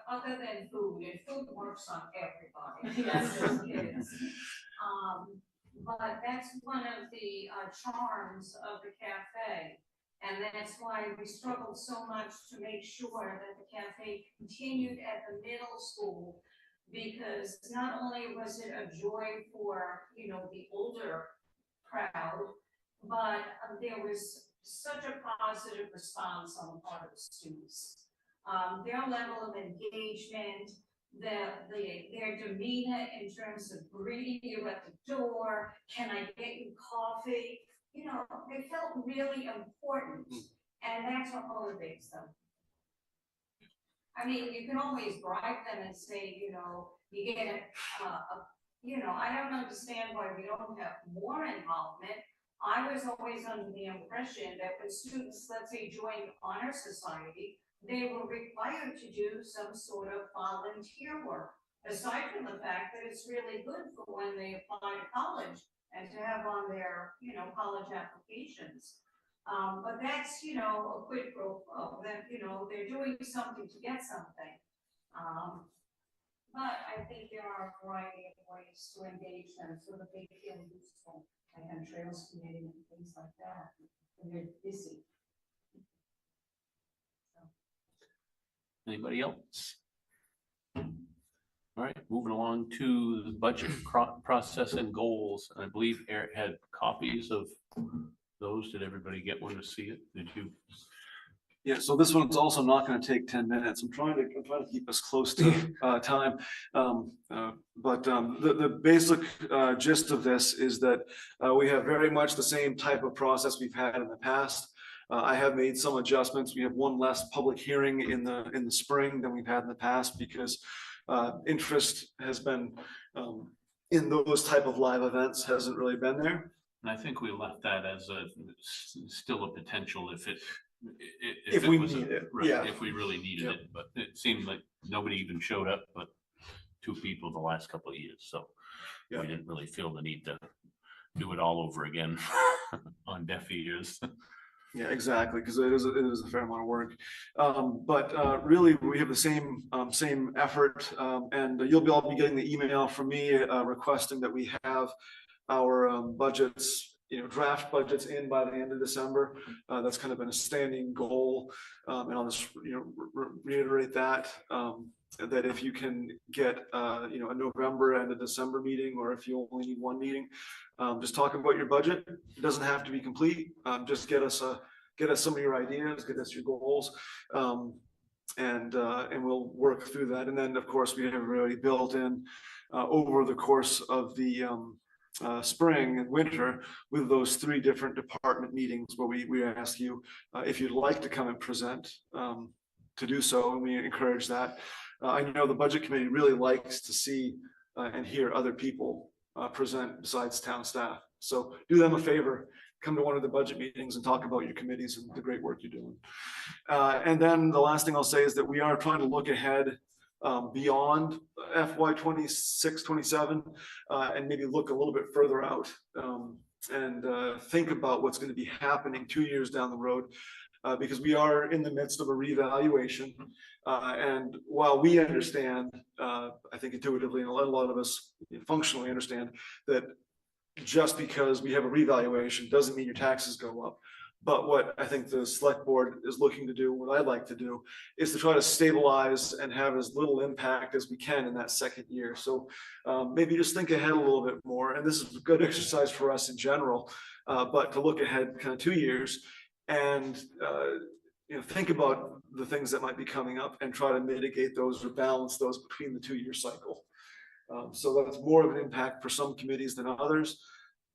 other than food, and food works on everybody, not just kids. But that's one of the charms of the cafe. And that's why we struggled so much to make sure that the cafe continued at the middle school, because not only was it a joy for, the older crowd, but there was such a positive response on the part of the students. Their level of engagement, their demeanor in terms of greeting you at the door, can I get you coffee? They felt really important, and that's what motivates them. I mean, you can always bribe them and say, you get I don't understand why we don't have more involvement. I was always under the impression that when students, let's say, joined Honor Society, they were required to do some sort of volunteer work. Aside from the fact that it's really good for when they apply to college and to have on their, you know, college applications. But that's, you know, a quid pro quo, that, you know, they're doing something to get something. But I think there are a variety of ways to engage them so that they feel useful, like on Trails Committee and things like that, and they're busy. Anybody else? All right, moving along to the budget process and goals. I believe Eric had copies of those. Did everybody get one to see it? Did you? Yeah, so this one's also not going to take 10 minutes. I'm trying to keep us close to time. But the basic gist of this is that we have very much the same type of process we've had in the past. I have made some adjustments. We have one less public hearing in the spring than we've had in the past because interest has been in those type of live events hasn't really been there. And I think we left that as still a potential if we need it, right, yeah. If we really needed it, but it seemed like nobody even showed up, but 2 people the last couple of years, so we didn't really feel the need to do it all over again on deaf ears. Yeah, exactly, because it is a fair amount of work, but really we have the same effort, and you'll all be getting the email from me requesting that we have our budgets, draft budgets in by the end of December. That's kind of been a standing goal, and I'll just reiterate that that if you can get a November and a December meeting, or if you only need one meeting, just talk about your budget. It doesn't have to be complete. Just get us some of your ideas, get us your goals, and we'll work through that. And then of course we have already built in over the course of the spring and winter with those 3 different department meetings where we ask you if you'd like to come and present, to do so, and we encourage that. I know the budget committee really likes to see and hear other people present besides town staff. So do them a favor, come to one of the budget meetings and talk about your committees and the great work you're doing. And then the last thing I'll say is that we are trying to look ahead beyond FY 26, 27, and maybe look a little bit further out, and think about what's going to be happening 2 years down the road, because we are in the midst of a reevaluation. And while we understand, I think intuitively, and a lot of us functionally understand that just because we have a revaluation doesn't mean your taxes go up. But what I think the select board is looking to do, what I'd like to do, is to try to stabilize and have as little impact as we can in that second year. So maybe just think ahead a little bit more. And this is a good exercise for us in general, but to look ahead kind of 2 years and think about the things that might be coming up and try to mitigate those or balance those between the 2-year cycle. So that's more of an impact for some committees than others.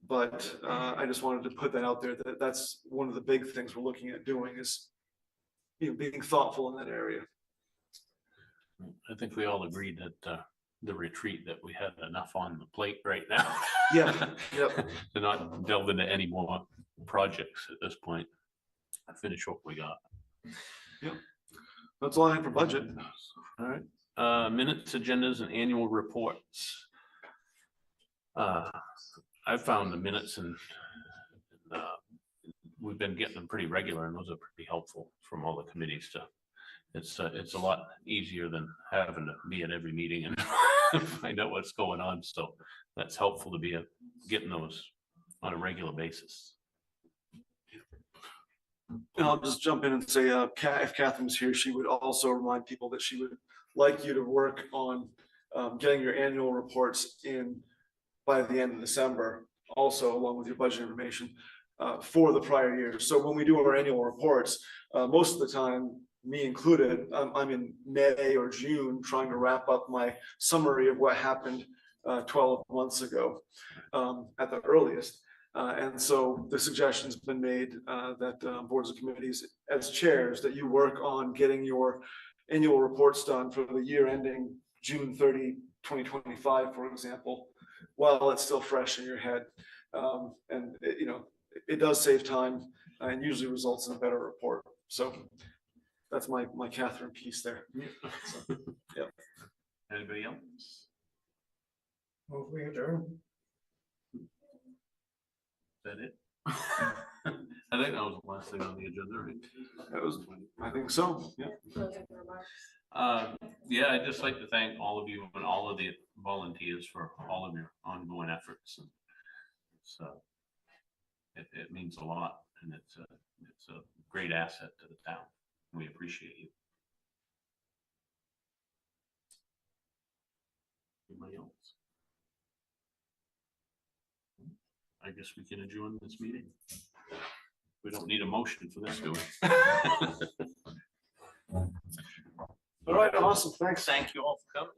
But I just wanted to put that out there, that that's one of the big things we're looking at doing is being thoughtful in that area. I think we all agreed that the retreat, that we had enough on the plate right now. Yeah, yep. To not delve into any more projects at this point. Finish what we got. Yep. That's all I have for budget. All right. Minutes, agendas, and annual reports. I found the minutes and we've been getting them pretty regular, and those are pretty helpful from all the committees. It's a lot easier than having to be at every meeting and find out what's going on. So that's helpful to be getting those on a regular basis. And I'll just jump in and say, if Catherine was here, she would also remind people that she would like you to work on getting your annual reports in by the end of December, also along with your budget information for the prior year. So when we do our annual reports, most of the time, me included, I'm in May or June trying to wrap up my summary of what happened 12 months ago at the earliest. And so the suggestion's been made that boards and committees, as chairs, that you work on getting your annual reports done for the year ending June 30, 2025, for example, while it's still fresh in your head. And it does save time and usually results in a better report. So that's my Catherine piece there. So, yeah. Anybody else? Move we adjourn. Is that it? I think that was the last thing on the agenda, right? That was, I think so, yeah. Yeah, I'd just like to thank all of you and all of the volunteers for all of your ongoing efforts. And it's, it means a lot, and it's a great asset to the town. We appreciate you. Anybody else? I guess we can adjourn this meeting. We don't need a motion for this, do we? All right, awesome, thanks. Thank you all for coming.